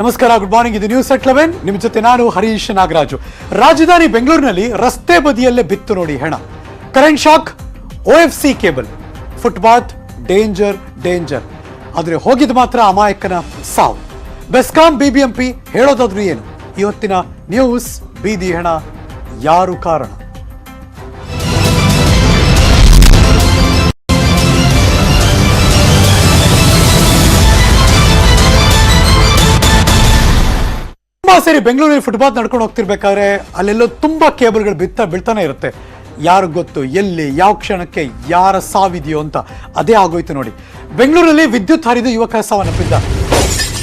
ನಮಸ್ಕಾರ, good morning. ಇದು news at 11. ನಿಮ್ಮ ಜೊತೆ ನಾನು ಹರೀಶ್ ನಾಗರಾಜು. ರಾಜಧಾನಿ ಬೆಂಗಳೂರಿನಲ್ಲಿ ರಸ್ತೆ ಬದಿಯಲ್ಲೇ ಬಿತ್ತು ನೋಡಿ ಹೆಣ. Current shock, OFC cable, footpath, danger danger. ಆದರೆ ಹೋಗಿದ್ದು ಮಾತ್ರ ಅಮಾಯಕನ ಸಾವು. ಬೆಸ್ಕಾಂ BBMP ಹೇಳೋದಾದ್ರೂ ಏನು? ಇವತ್ತಿನ ನ್ಯೂಸ್ ಬೀದಿ ಹೆಣ ಯಾರು ಕಾರಣ? ಸರಿ, ಬೆಂಗಳೂರಲ್ಲಿ ಫುಟ್ಪಾತ್ ನಡ್ಕೊಂಡು ಹೋಗ್ತಿರ್ಬೇಕಾದ್ರೆ ಅಲ್ಲೆಲ್ಲೋ ತುಂಬಾ ಕೇಬಲ್ಗಳು ಬೀಳ್ತಾನೆ ಇರುತ್ತೆ. ಯಾರು ಗೊತ್ತು ಎಲ್ಲಿ ಯಾವ ಕ್ಷಣಕ್ಕೆ ಯಾರ ಸಾವಿದೆಯೋ ಅಂತ. ಅದೇ ಆಗೋಯ್ತು ನೋಡಿ. ಬೆಂಗಳೂರಲ್ಲಿ ವಿದ್ಯುತ್ ಹರಿದು ಯುವಕ ಸಾವನ್ನಪ್ಪಿದ್ದ.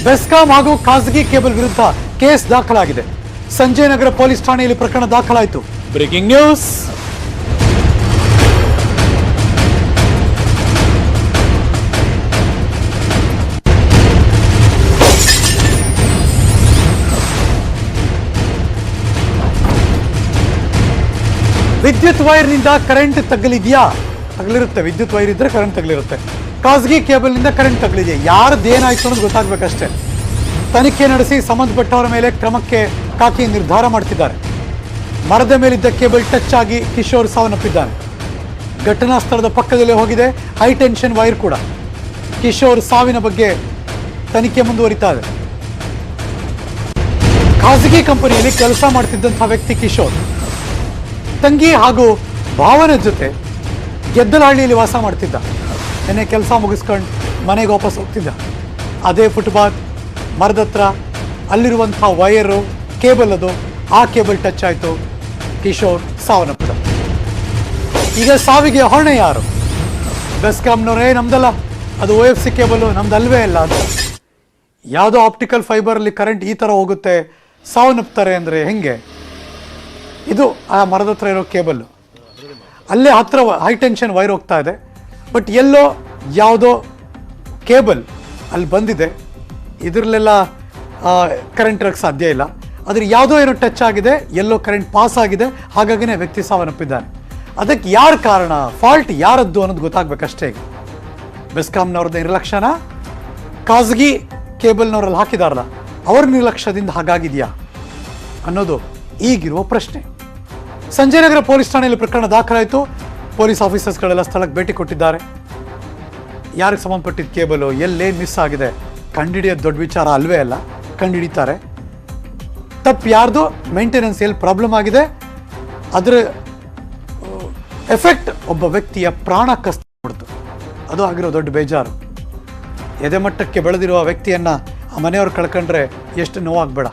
ಬೆಸ್ಕಾಂ ಹಾಗೂ ಖಾಸಗಿ ಕೇಬಲ್ ವಿರುದ್ಧ ಕೇಸ್ ದಾಖಲಾಗಿದೆ. ಸಂಜಯ್ ನಗರ ಪೊಲೀಸ್ ಠಾಣೆಯಲ್ಲಿ ಪ್ರಕರಣ ದಾಖಲಾಯಿತು. Breaking news. ವಿದ್ಯುತ್ ವೈರ್ನಿಂದ ಕರೆಂಟ್ ತಗಲಿದೆಯಾ? ತಗಲಿರುತ್ತೆ. ವಿದ್ಯುತ್ ವೈರ್ ಇದ್ರೆ ಕರೆಂಟ್ ತಗಲಿರುತ್ತೆ. ಖಾಸಗಿ ಕೇಬಲ್ನಿಂದ ಕರೆಂಟ್ ತಗಲಿದೆಯಾ? ಯಾರದ್ದೇನಾಯ್ತು ಅನ್ನೋದು ಗೊತ್ತಾಗಬೇಕಷ್ಟೇ. ತನಿಖೆ ನಡೆಸಿ ಸಂಬಂಧಪಟ್ಟವರ ಮೇಲೆ ಕ್ರಮಕ್ಕೆ ಕಾಕಿ ನಿರ್ಧಾರ ಮಾಡ್ತಿದ್ದಾರೆ. ಮರದ ಮೇಲಿದ್ದ ಕೇಬಲ್ ಟಚ್ ಆಗಿ ಕಿಶೋರ್ ಸಾವನ್ನಪ್ಪಿದ್ದಾನೆ. ಘಟನಾ ಸ್ಥಳದ ಪಕ್ಕದಲ್ಲೇ ಹೋಗಿದೆ ಹೈ ಟೆನ್ಷನ್ ವೈರ್ ಕೂಡ. ಕಿಶೋರ್ ಸಾವಿನ ಬಗ್ಗೆ ತನಿಖೆ ಮುಂದುವರಿತಾ ಇದೆ. ಖಾಸಗಿ ಕಂಪನಿಯಲ್ಲಿ ಕೆಲಸ ಮಾಡ್ತಿದ್ದಂತಹ ವ್ಯಕ್ತಿ ಕಿಶೋರ್ ತಂಗಿ ಹಾಗೂ ಭಾವನ ಜೊತೆ ಗೆದ್ದಲಹಳ್ಳಿಯಲ್ಲಿ ವಾಸ ಮಾಡ್ತಿದ್ದ. ನಿನ್ನೆ ಕೆಲಸ ಮುಗಿಸ್ಕೊಂಡು ಮನೆಗೆ ವಾಪಸ್ ಹೋಗ್ತಿದ್ದ. ಅದೇ ಫುಟ್ಪಾತ್ ಮರದ ಹತ್ರ ಅಲ್ಲಿರುವಂಥ ವೈರು ಕೇಬಲ್, ಅದು ಆ ಕೇಬಲ್ ಟಚ್ ಆಯಿತು. ಕಿಶೋರ್ ಸಾವನ್ನಪ್ಪಿದ. ಈಗ ಸಾವಿಗೆ ಹೊಣೆ ಯಾರು? ಬೆಸ್ಕಾಂನವರೇ, ನಮ್ದಲ್ಲ, ಅದು OFC ಕೇಬಲು, ನಮ್ದು ಅಲ್ವೇ ಇಲ್ಲ ಅಂತ. ಯಾವುದೋ ಆಪ್ಟಿಕಲ್ ಫೈಬರಲ್ಲಿ ಕರೆಂಟ್ ಈ ಥರ ಹೋಗುತ್ತೆ, ಸಾವನ್ನಪ್ತಾರೆ ಅಂದರೆ ಹೆಂಗೆ? ಇದು ಆ ಮರದ ಹತ್ರ ಇರೋ ಕೇಬಲ್, ಅಲ್ಲೇ ಹತ್ರ ಹೈ ಟೆನ್ಷನ್ ವೈರ್ ಹೋಗ್ತಾ ಇದೆ. ಬಟ್ ಎಲ್ಲೋ ಯಾವುದೋ ಕೇಬಲ್ ಅಲ್ಲಿ ಬಂದಿದೆ. ಇದರಲ್ಲೆಲ್ಲ ಕರೆಂಟ್ ಇರೋಕ್ಕೆ ಸಾಧ್ಯ ಇಲ್ಲ. ಆದರೆ ಯಾವುದೋ ಏನೋ ಟಚ್ ಆಗಿದೆ, ಎಲ್ಲೋ ಕರೆಂಟ್ ಪಾಸ್ ಆಗಿದೆ, ಹಾಗಾಗಿನೇ ವ್ಯಕ್ತಿ ಸಾವನ್ನಪ್ಪಿದ್ದಾನೆ. ಅದಕ್ಕೆ ಯಾರು ಕಾರಣ, ಫಾಲ್ಟ್ ಯಾರದ್ದು ಅನ್ನೋದು ಗೊತ್ತಾಗಬೇಕಷ್ಟೇ. ಬೆಸ್ಕಾಂನವ್ರದ್ದು ನಿರ್ಲಕ್ಷ್ಯನ, ಖಾಸಗಿ ಕೇಬಲ್ನವರಲ್ಲಿ ಹಾಕಿದಾರಲ್ಲ ಅವ್ರ ನಿರ್ಲಕ್ಷ್ಯದಿಂದ ಹಾಗಾಗಿದೆಯಾ ಅನ್ನೋದು ಈಗಿರುವ ಪ್ರಶ್ನೆ. ಸಂಜಯ್ ನಗರ ಪೊಲೀಸ್ ಠಾಣೆಯಲ್ಲಿ ಪ್ರಕರಣ ದಾಖಲಾಯಿತು. ಪೊಲೀಸ್ ಆಫೀಸರ್ಸ್ಗಳೆಲ್ಲ ಸ್ಥಳಕ್ಕೆ ಭೇಟಿ ಕೊಟ್ಟಿದ್ದಾರೆ. ಯಾರಿಗೆ ಸಂಬಂಧಪಟ್ಟಿದ್ದ ಕೇಬಲು, ಎಲ್ಲೇನು ಮಿಸ್ ಆಗಿದೆ ಕಂಡುಹಿಡಿಯೋದು ದೊಡ್ಡ ವಿಚಾರ ಅಲ್ವೇ ಅಲ್ಲ, ಕಂಡುಹಿಡಿತಾರೆ. ತಪ್ಪು ಯಾರ್ದು, ಮೇಂಟೆನೆನ್ಸ್ ಎಲ್ಲಿ ಪ್ರಾಬ್ಲಮ್ ಆಗಿದೆ, ಅದರ ಎಫೆಕ್ಟ್ ಒಬ್ಬ ವ್ಯಕ್ತಿಯ ಪ್ರಾಣ ಕಸ್ತು. ಅದು ಆಗಿರೋ ದೊಡ್ಡ ಬೇಜಾರು. ಎದೆಮಟ್ಟಕ್ಕೆ ಬೆಳೆದಿರುವ ವ್ಯಕ್ತಿಯನ್ನು ಆ ಮನೆಯವ್ರು ಕಳ್ಕೊಂಡ್ರೆ ಎಷ್ಟು ನೋವಾಗಬೇಡ.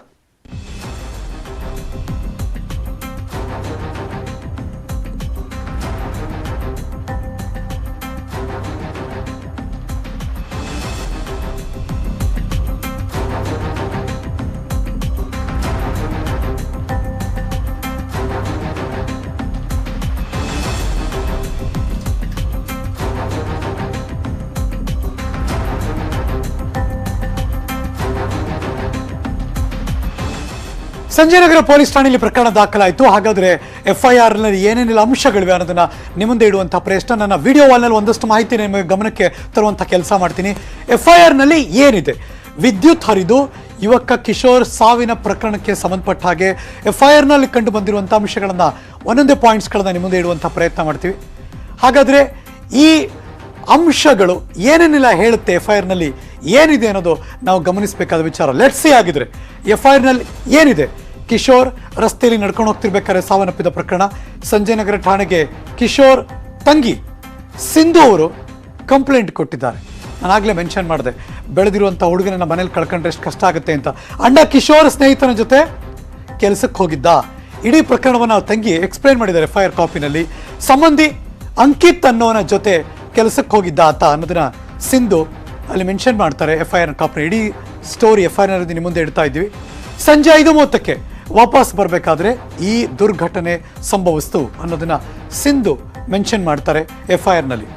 ಸಂಜಯ್ ನಗರ ಪೊಲೀಸ್ ಠಾಣೆಯಲ್ಲಿ ಪ್ರಕರಣ ದಾಖಲಾಯಿತು. ಹಾಗಾದರೆ FIRನಲ್ಲಿ ಏನೇನೆಲ್ಲ ಅಂಶಗಳಿವೆ ಅನ್ನೋದನ್ನ ನಿಮ್ಮ ಮುಂದೆ ಇಡುವಂಥ ಪ್ರಯತ್ನ. ನನ್ನ ವಿಡಿಯೋ ವಾಲ್ನಲ್ಲಿ ಒಂದಷ್ಟು ಮಾಹಿತಿ ನಿಮಗೆ ಗಮನಕ್ಕೆ ತರುವಂಥ ಕೆಲಸ ಮಾಡ್ತೀನಿ. FIRನಲ್ಲಿ ಏನಿದೆ? ವಿದ್ಯುತ್ ಹರಿದು ಯುವಕ ಕಿಶೋರ್ ಸಾವಿನ ಪ್ರಕರಣಕ್ಕೆ ಸಂಬಂಧಪಟ್ಟ ಹಾಗೆ FIRನಲ್ಲಿ ಕಂಡು ಬಂದಿರುವಂಥ ಅಂಶಗಳನ್ನು ಒಂದೊಂದೇ ಪಾಯಿಂಟ್ಸ್ಗಳನ್ನ ನಿಮ್ಮ ಮುಂದೆ ಇಡುವಂಥ ಪ್ರಯತ್ನ ಮಾಡ್ತೀವಿ. ಹಾಗಾದರೆ ಈ ಅಂಶಗಳು ಏನೇನೆಲ್ಲ ಹೇಳುತ್ತೆ, FIRನಲ್ಲಿ ಏನಿದೆ ಅನ್ನೋದು ನಾವು ಗಮನಿಸಬೇಕಾದ ವಿಚಾರ. Let's see. ಆಗಿದ್ರೆ FIRನಲ್ಲಿ ಏನಿದೆ? ಕಿಶೋರ್ ರಸ್ತೆಯಲ್ಲಿ ನಡ್ಕೊಂಡು ಹೋಗ್ತಿರ್ಬೇಕಾದ್ರೆ ಸಾವನ್ನಪ್ಪಿದ ಪ್ರಕರಣ. ಸಂಜಯ್ ನಗರ ಠಾಣೆಗೆ ಕಿಶೋರ್ ತಂಗಿ ಸಿಂಧು ಅವರು ಕಂಪ್ಲೇಂಟ್ ಕೊಟ್ಟಿದ್ದಾರೆ. ನಾನಾಗಲೇ ಮೆನ್ಷನ್ ಮಾಡಿದೆ, ಬೆಳೆದಿರುವಂಥ ಹುಡುಗನನ್ನ ಮನೇಲಿ ಕಳ್ಕೊಂಡ್ರೆ ಎಷ್ಟು ಕಷ್ಟ ಆಗುತ್ತೆ ಅಂತ. ಅಣ್ಣ ಕಿಶೋರ್ ಸ್ನೇಹಿತನ ಜೊತೆ ಕೆಲಸಕ್ಕೆ ಹೋಗಿದ್ದ. ಇಡೀ ಪ್ರಕರಣವನ್ನು ತಂಗಿ ಎಕ್ಸ್ಪ್ಲೈನ್ ಮಾಡಿದ್ದಾರೆ FIR ಕಾಪಿನಲ್ಲಿ. ಸಂಬಂಧಿ ಅಂಕಿತ್ ಅನ್ನೋನ ಜೊತೆ ಕೆಲಸಕ್ಕೆ ಹೋಗಿದ್ದ ಆತ ಅನ್ನೋದನ್ನ ಸಿಂಧು ಅಲ್ಲಿ ಮೆನ್ಷನ್ ಮಾಡ್ತಾರೆ FIR ಕಾಪಿನ. ಇಡೀ ಸ್ಟೋರಿ FIRನಲ್ಲಿ ನಿಮ್ಮ ಮುಂದೆ ಇಡ್ತಾ ಇದ್ದೀವಿ. ಸಂಜೆ 5:30ಕ್ಕೆ ವಾಪಸ್ ಬರಬೇಕಾದ್ರೆ ಈ ದುರ್ಘಟನೆ ಸಂಭವಿಸ್ತು ಅನ್ನೋದನ್ನ ಸಿಂಧು ಮೆನ್ಷನ್ ಮಾಡ್ತಾರೆ FIRನಲ್ಲಿ.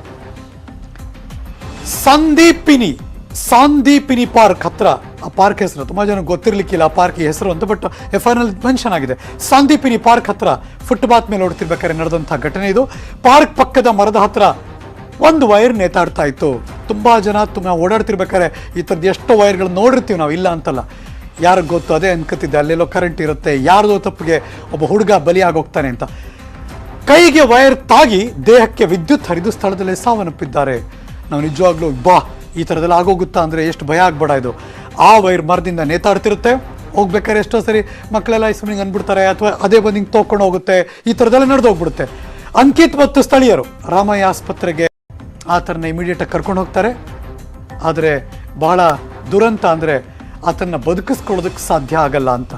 ಸಾಂದೀಪಿನಿ ಪಾರ್ಕ್ ಹತ್ರ, ಆ ಪಾರ್ಕ್ ಹೆಸರು ತುಂಬ ಜನ ಗೊತ್ತಿರಲಿಕ್ಕಿಲ್ಲ ಆ ಪಾರ್ಕ್ ಹೆಸರು ಅಂತ, ಬಟ್ FIRನಲ್ಲಿ ಮೆನ್ಷನ್ ಆಗಿದೆ. ಸಾಂದೀಪಿನಿ ಪಾರ್ಕ್ ಹತ್ರ ಫುಟ್ಪಾತ್ ಮೇಲೆ ಓಡ್ತಿರ್ಬೇಕಾದ್ರೆ ನಡೆದಂಥ ಘಟನೆ ಇದು. ಪಾರ್ಕ್ ಪಕ್ಕದ ಮರದ ಹತ್ರ ಒಂದು ವೈರ್ ನೇತಾಡ್ತಾ ಇತ್ತು. ತುಂಬ ಜನ ನಾವು ಓಡಾಡ್ತಿರ್ಬೇಕಾದ್ರೆ ಈ ಥರದ್ದು ಎಷ್ಟೋ ವೈರ್ಗಳು ನೋಡಿರ್ತೀವಿ ನಾವು, ಇಲ್ಲ ಅಂತಲ್ಲ. ಯಾರಿಗೆ ಗೊತ್ತು ಅದೇ ಅನ್ಕೋತಿದ್ದೆ, ಅಲ್ಲೆಲ್ಲೋ ಕರೆಂಟ್ ಇರುತ್ತೆ, ಯಾರ್ದೋ ತಪ್ಪಿಗೆ ಒಬ್ಬ ಹುಡುಗ ಬಲಿಯಾಗೋಗ್ತಾನೆ ಅಂತ. ಕೈಗೆ ವೈರ್ ತಾಗಿ ದೇಹಕ್ಕೆ ವಿದ್ಯುತ್ ಹರಿದು ಸ್ಥಳದಲ್ಲಿ ಸಾವನ್ನಪ್ಪಿದ್ದಾರೆ. ನಾವು ನಿಜವಾಗ್ಲೂ ಈ ಥರದೆಲ್ಲ ಆಗೋಗುತ್ತಾ ಅಂದರೆ ಎಷ್ಟು ಭಯ ಆಗ್ಬೇಡ. ಇದು ಆ ವೈರ್ ಮರದಿಂದ ನೇತಾಡ್ತಿರುತ್ತೆ, ಹೋಗ್ಬೇಕಾದ್ರೆ ಎಷ್ಟೋ ಸರಿ ಮಕ್ಕಳೆಲ್ಲ ಸುಮ್ಮನೆ ಅಂದ್ಬಿಡ್ತಾರೆ, ಅಥವಾ ಅದೇ ಬಂದು ಹಿಂಗೆ ತೊಗೊಂಡು ಹೋಗುತ್ತೆ, ಈ ಥರದೆಲ್ಲ ನಡೆದೋಗ್ಬಿಡುತ್ತೆ. ಅಂಕಿತ್ ಮತ್ತು ಸ್ಥಳೀಯರು ರಾಮಯ್ಯ ಆಸ್ಪತ್ರೆಗೆ ಆತನ ಇಮಿಡಿಯೇಟಾಗಿ ಕರ್ಕೊಂಡು ಹೋಗ್ತಾರೆ. ಆದರೆ ಬಹಳ ದುರಂತ ಅಂದರೆ ಆತನ್ನ ಬದುಕಿಸ್ಕೊಳ್ಳೋದಕ್ಕೆ ಸಾಧ್ಯ ಆಗಲ್ಲ ಅಂತ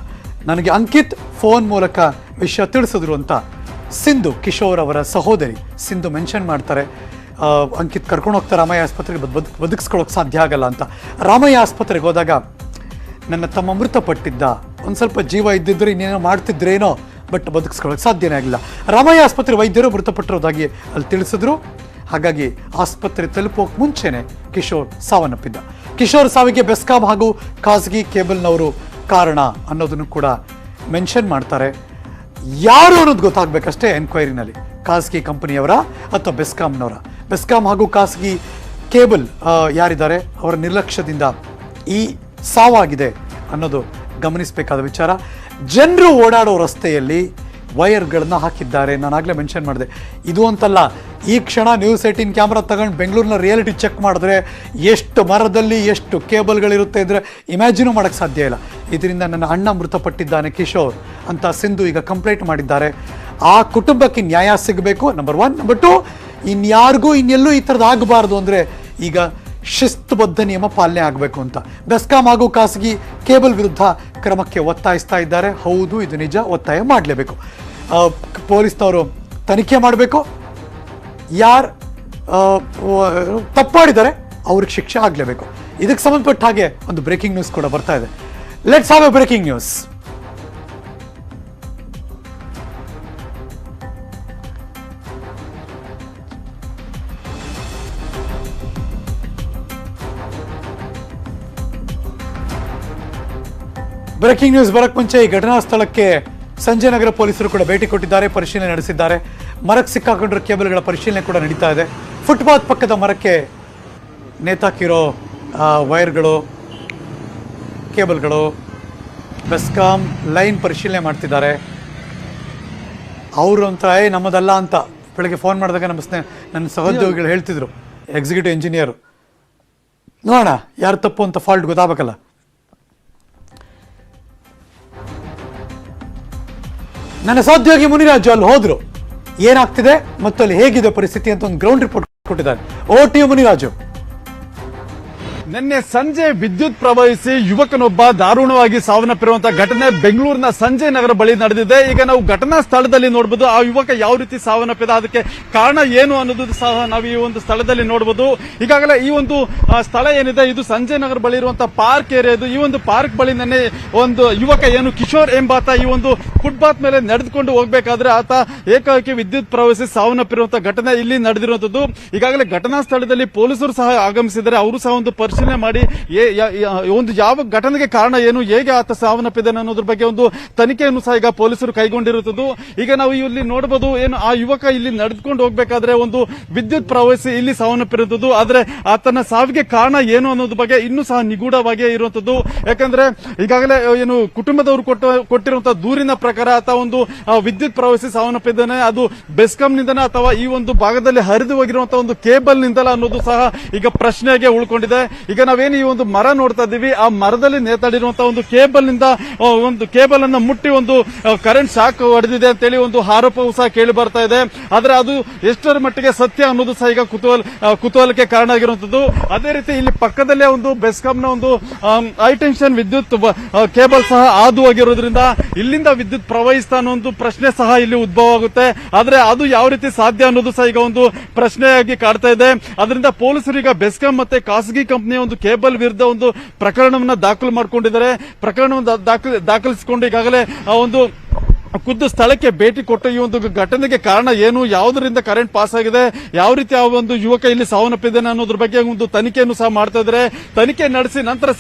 ನನಗೆ ಅಂಕಿತ್ ಫೋನ್ ಮೂಲಕ ವಿಷಯ ತಿಳಿಸಿದ್ರು ಅಂತ ಸಿಂಧು, ಕಿಶೋರ್ ಅವರ ಸಹೋದರಿ ಸಿಂಧು ಮೆನ್ಷನ್ ಮಾಡ್ತಾರೆ. ಅಂಕಿತ್ ಕರ್ಕೊಂಡು ಹೋಗ್ತಾರೆ ರಾಮಯ್ಯ ಆಸ್ಪತ್ರೆಗೆ, ಬದುಕಿಸ್ಕೊಳ್ಳೋಕೆ ಸಾಧ್ಯ ಆಗಲ್ಲ ಅಂತ. ರಾಮಯ್ಯ ಆಸ್ಪತ್ರೆಗೆ ಹೋದಾಗ ನನ್ನ ತಮ್ಮ ಮೃತಪಟ್ಟಿದ್ದ, ಒಂದು ಸ್ವಲ್ಪ ಜೀವ ಇದ್ದಿದ್ರೆ ಇನ್ನೇನೋ ಮಾಡ್ತಿದ್ರೇನೋ, ಬಟ್ ಬದುಕಿಸ್ಕೊಳ್ಳೋಕೆ ಸಾಧ್ಯನೇ ಆಗಿಲ್ಲ. ರಾಮಯ್ಯ ಆಸ್ಪತ್ರೆ ವೈದ್ಯರು ಮೃತಪಟ್ಟಿರೋದಾಗಿ ಅಲ್ಲಿ ತಿಳಿಸಿದ್ರು. ಹಾಗಾಗಿ ಆಸ್ಪತ್ರೆ ತಲುಪೋಕೆ ಮುಂಚೆನೆ ಕಿಶೋರ್ ಸಾವನ್ನಪ್ಪಿದ್ದ. ಕಿಶೋರ್ ಸಾವಿಗೆ ಬೆಸ್ಕಾಂ ಹಾಗೂ ಖಾಸಗಿ ಕೇಬಲ್ನವರು ಕಾರಣ ಅನ್ನೋದನ್ನು ಕೂಡ ಮೆನ್ಷನ್ ಮಾಡ್ತಾರೆ. ಯಾರು ಅನ್ನೋದು ಗೊತ್ತಾಗಬೇಕಷ್ಟೇ ಎನ್ಕ್ವೈರಿನಲ್ಲಿ, ಖಾಸಗಿ ಕಂಪನಿಯವರ ಅಥವಾ ಬೆಸ್ಕಾಂನವರ. ಬೆಸ್ಕಾಂ ಹಾಗೂ ಖಾಸಗಿ ಕೇಬಲ್ ಯಾರಿದ್ದಾರೆ ಅವರ ನಿರ್ಲಕ್ಷ್ಯದಿಂದ ಈ ಸಾವಾಗಿದೆ ಅನ್ನೋದು ಗಮನಿಸಬೇಕಾದ ವಿಚಾರ. ಜನರು ಓಡಾಡೋ ರಸ್ತೆಯಲ್ಲಿ ವೈರ್ಗಳನ್ನ ಹಾಕಿದ್ದಾರೆ. ನಾನು ಆಗಲೇ ಮೆನ್ಷನ್ ಮಾಡಿದೆ, ಇದು ಅಂತಲ್ಲ, ಈ ಕ್ಷಣ ನ್ಯೂಸ್ 18 ಕ್ಯಾಮ್ರಾ ತಗೊಂಡು ಬೆಂಗಳೂರಿನ ರಿಯಾಲಿಟಿ ಚೆಕ್ ಮಾಡಿದ್ರೆ ಎಷ್ಟು ಮರದಲ್ಲಿ ಎಷ್ಟು ಕೇಬಲ್ಗಳಿರುತ್ತೆ ಅಂದರೆ ಇಮ್ಯಾಜಿನೂ ಮಾಡೋಕ್ಕೆ ಸಾಧ್ಯ ಇಲ್ಲ. ಇದರಿಂದ ನನ್ನ ಅಣ್ಣ ಮೃತಪಟ್ಟಿದ್ದಾನೆ ಕಿಶೋರ್ ಅಂತ ಸಿಂಧು ಈಗ ಕಂಪ್ಲೇಂಟ್ ಮಾಡಿದ್ದಾರೆ. ಆ ಕುಟುಂಬಕ್ಕೆ ನ್ಯಾಯ ಸಿಗಬೇಕು, ನಂಬರ್ 1. ನಂಬರ್ 2, ಇನ್ಯಾರಿಗೂ ಇನ್ನೆಲ್ಲೂ ಈ ಥರದ್ದು ಆಗಬಾರ್ದು ಅಂದರೆ ಈಗ ಶಿಸ್ತುಬದ್ಧ ನಿಯಮ ಪಾಲನೆ ಆಗಬೇಕು ಅಂತ ಬೆಸ್ಕಾಂ ಹಾಗೂ ಖಾಸಗಿ ಕೇಬಲ್ ವಿರುದ್ಧ ಕ್ರಮಕ್ಕೆ ಒತ್ತಾಯಿಸ್ತಾ ಇದ್ದಾರೆ. ಹೌದು, ಇದು ನಿಜ, ಒತ್ತಾಯ ಮಾಡಲೇಬೇಕು. ಪೊಲೀಸ್ನವರು ತನಿಖೆ ಮಾಡಬೇಕು, ಯಾರು ತಪ್ಪು ಮಾಡಿದ್ದಾರೆ ಅವ್ರಿಗೆ ಶಿಕ್ಷೆ ಆಗಲೇಬೇಕು. ಇದಕ್ಕೆ ಸಂಬಂಧಪಟ್ಟ ಹಾಗೆ ಒಂದು ಬ್ರೇಕಿಂಗ್ ನ್ಯೂಸ್ ಕೂಡ ಬರ್ತಾ ಇದೆ. Let's have A breaking news. Breaking news ಬರಕ್ ಮುಂಚೆ ಈ ಘಟನಾ ಸ್ಥಳಕ್ಕೆ ಸಂಜಯ್ ನಗರ ಪೊಲೀಸರು ಕೂಡ ಭೇಟಿ ಕೊಟ್ಟಿದ್ದಾರೆ, ಪರಿಶೀಲನೆ ನಡೆಸಿದ್ದಾರೆ. ಮರಕ್ಕೆ ಸಿಕ್ಕಾಕೊಂಡಿರೋ ಕೇಬಲ್ಗಳ ಪರಿಶೀಲನೆ ಕೂಡ ನಡೀತಾ ಇದೆ. ಫುಟ್ಪಾತ್ ಪಕ್ಕದ ಮರಕ್ಕೆ ನೇತಾಕಿರೋ ವೈರ್ಗಳು, ಕೇಬಲ್ಗಳು, ಬೆಸ್ಕಾಂ ಲೈನ್ ಪರಿಶೀಲನೆ ಮಾಡ್ತಿದ್ದಾರೆ. ಅವರು ಒಂಥರ ನಮ್ಮದಲ್ಲ ಅಂತ ಬೆಳಗ್ಗೆ ಫೋನ್ ಮಾಡಿದಾಗ ನನ್ನ ಸಹೋದ್ಯೋಗಿಗಳು ಹೇಳ್ತಿದ್ರು, ಎಕ್ಸಿಕ್ಯೂಟಿವ್ ಇಂಜಿನಿಯರು. ನೋಡೋಣ ಯಾರು ತಪ್ಪು ಅಂತ, ಫಾಲ್ಟ್ ಗೊತ್ತಾಗಬೇಕಲ್ಲ. ನನ್ನ ಸಹೋದ್ಯೋಗಿ ಮುನಿರಾಜು ಅಲ್ಲಿ ಹೋದ್ರು, ಏನಾಗ್ತಿದೆ ಮತ್ತು ಅಲ್ಲಿ ಹೇಗಿದೆ ಪರಿಸ್ಥಿತಿ ಅಂತ ಒಂದು ಗ್ರೌಂಡ್ ರಿಪೋರ್ಟ್ ಕೊಟ್ಟಿದ್ದಾರೆ. ಓಟಿ ಮುನಿರಾಜು. ನಿನ್ನೆ ಸಂಜೆ ವಿದ್ಯುತ್ ಪ್ರವಹಿಸಿ ಯುವಕನೊಬ್ಬ ದಾರುಣವಾಗಿ ಸಾವನ್ನಪ್ಪಿರುವಂತಹ ಘಟನೆ ಬೆಂಗಳೂರಿನ ಸಂಜಯ್ ನಗರ ಬಳಿ ನಡೆದಿದೆ. ಈಗ ನಾವು ಘಟನಾ ಸ್ಥಳದಲ್ಲಿ ನೋಡಬಹುದು, ಆ ಯುವಕ ಯಾವ ರೀತಿ ಸಾವನ್ನಪ್ಪಿದ, ಅದಕ್ಕೆ ಕಾರಣ ಏನು ಅನ್ನೋದು ಸಹ ನಾವು ಈ ಒಂದು ಸ್ಥಳದಲ್ಲಿ ನೋಡಬಹುದು. ಈಗಾಗಲೇ ಈ ಒಂದು ಸ್ಥಳ ಏನಿದೆ ಇದು ಸಂಜಯ್ ನಗರ ಬಳಿ ಇರುವಂತಹ ಪಾರ್ಕ್ ಏರಿಯಾ ಇದು. ಈ ಒಂದು ಪಾರ್ಕ್ ಬಳಿ ನಿನ್ನೆ ಒಂದು ಯುವಕ ಏನು ಕಿಶೋರ್ ಎಂಬಾತ ಈ ಒಂದು ಫುಟ್ಪಾತ್ ಮೇಲೆ ನಡೆದುಕೊಂಡು ಹೋಗಬೇಕಾದ್ರೆ ಆತ ಏಕಾಏಕಿ ವಿದ್ಯುತ್ ಪ್ರವಹಿಸಿ ಸಾವನ್ನಪ್ಪಿರುವಂತಹ ಘಟನೆ ಇಲ್ಲಿ ನಡೆದಿರುವಂತದ್ದು. ಈಗಾಗಲೇ ಘಟನಾ ಸ್ಥಳದಲ್ಲಿ ಪೊಲೀಸರು ಸಹ ಆಗಮಿಸಿದ್ದಾರೆ. ಅವರು ಸಹ ಒಂದು ಪರಿಶೀಲನೆ ಮಾಡಿ ಒಂದು ಯಾವ ಘಟನೆಗೆ ಕಾರಣ ಏನು, ಹೇಗೆ ಆತ ಸಾವನ್ನಪ್ಪಿದ್ದಾನೆ ಅನ್ನೋದ್ರ ಬಗ್ಗೆ ಒಂದು ತನಿಖೆಯನ್ನು ಸಹ ಈಗ ಪೊಲೀಸರು ಕೈಗೊಂಡಿರುತ್ತದೆ. ಈಗ ನಾವು ಇಲ್ಲಿ ನೋಡಬಹುದು, ಏನು ಆ ಯುವಕ ಇಲ್ಲಿ ನಡೆದುಕೊಂಡು ಹೋಗಬೇಕಾದ್ರೆ ಒಂದು ವಿದ್ಯುತ್ ಪ್ರವಹಿಸಿ ಇಲ್ಲಿ ಸಾವನ್ನಪ್ಪಿರುತ್ತದೆ. ಆದ್ರೆ ಆತನ ಸಾವಿಗೆ ಕಾರಣ ಏನು ಅನ್ನೋದ್ರ ಬಗ್ಗೆ ಇನ್ನೂ ಸಹ ನಿಗೂಢವಾಗಿ ಇರುವಂತದ್ದು. ಯಾಕಂದ್ರೆ ಈಗಾಗಲೇ ಏನು ಕುಟುಂಬದವರು ಕೊಟ್ಟಿರುವಂತಹ ದೂರಿನ ಪ್ರಕಾರ ಆತ ಒಂದು ವಿದ್ಯುತ್ ಪ್ರವಹಿಸಿ ಸಾವನ್ನಪ್ಪಿದ್ದಾನೆ. ಅದು ಬೆಸ್ಕಾಂನಿಂದನೇ ಅಥವಾ ಈ ಒಂದು ಭಾಗದಲ್ಲಿ ಹರಿದು ಹೋಗಿರುವಂತಹ ಒಂದು ಕೇಬಲ್ ನಿಂದಲ ಅನ್ನೋದು ಸಹ ಈಗ ಪ್ರಶ್ನೆಗೆ ಉಳ್ಕೊಂಡಿದೆ. ಈಗ ನಾವೇನು ಈ ಒಂದು ಮರ ನೋಡ್ತಾ ಇದ್ದೀವಿ, ಆ ಮರದಲ್ಲಿ ನೇತಾಡಿರುವಂತಹ ಒಂದು ಕೇಬಲ್ ನಿಂದ ಒಂದು ಕೇಬಲ್ ಅನ್ನ ಮುಟ್ಟಿ ಒಂದು ಕರೆಂಟ್ ಶಾಕ್ ಹೊಡೆದಿದೆ ಅಂತೇಳಿ ಒಂದು ಆರೋಪವೂ ಸಹ ಕೇಳಿ ಬರ್ತಾ ಇದೆ. ಆದ್ರೆ ಅದು ಎಷ್ಟರ ಮಟ್ಟಿಗೆ ಸತ್ಯ ಅನ್ನೋದು ಸಹ ಈಗ ಕುತೂಹಲಕ್ಕೆ ಕಾರಣ ಆಗಿರುವಂತದ್ದು. ಅದೇ ರೀತಿ ಇಲ್ಲಿ ಪಕ್ಕದಲ್ಲೇ ಒಂದು ಬೆಸ್ಕಾಂನ ಒಂದು ಹೈ ಟೆನ್ಷನ್ ವಿದ್ಯುತ್ ಕೇಬಲ್ ಸಹ ಹಾದು ಹೋಗಿರೋದ್ರಿಂದ ಇಲ್ಲಿಂದ ವಿದ್ಯುತ್ ಪ್ರವಹಿಸ್ತಾ ಅನ್ನೋ ಒಂದು ಪ್ರಶ್ನೆ ಸಹ ಇಲ್ಲಿ ಉದ್ಭವ ಆಗುತ್ತೆ. ಆದ್ರೆ ಅದು ಯಾವ ರೀತಿ ಸಾಧ್ಯ ಅನ್ನೋದು ಸಹ ಈಗ ಒಂದು ಪ್ರಶ್ನೆಯಾಗಿ ಕಾಡ್ತಾ ಇದೆ. ಅದರಿಂದ ಪೊಲೀಸರು ಈಗ ಬೆಸ್ಕಾಂ ಮತ್ತೆ ಖಾಸಗಿ ಕಂಪನಿಯ ಒಂದು ಕೇಬಲ್ ವಿರುದ್ಧ ಒಂದು ಪ್ರಕರಣವನ್ನ ದಾಖಲು ಮಾಡಿಕೊಂಡಿದ್ದಾರೆ. ಪ್ರಕರಣವನ್ನು ದಾಖಲಿಸಿಕೊಂಡು ಈಗಾಗಲೇ ಒಂದು ಖುದ್ದು ಸ್ಥಳಕ್ಕೆ ಭೇಟಿ ಕೊಟ್ಟು ಈ ಒಂದು ಘಟನೆಗೆ ಕಾರಣ ಏನು, ಯಾವುದರಿಂದ ಕರೆಂಟ್ ಪಾಸ್ ಆಗಿದೆ, ಯಾವ ರೀತಿ ಆ ಒಂದು ಯುವಕ ಇಲ್ಲಿ ಸಾವನ್ನಪ್ಪಿದ್ದಾನೆ ಅನ್ನೋದ್ರ ಬಗ್ಗೆ ಒಂದು ತನಿಖೆಯನ್ನು ಸಹ ಮಾಡ್ತಾ ಇದ್ದಾರೆ. ತನಿಖೆ ನಡೆಸಿ ನಂತರ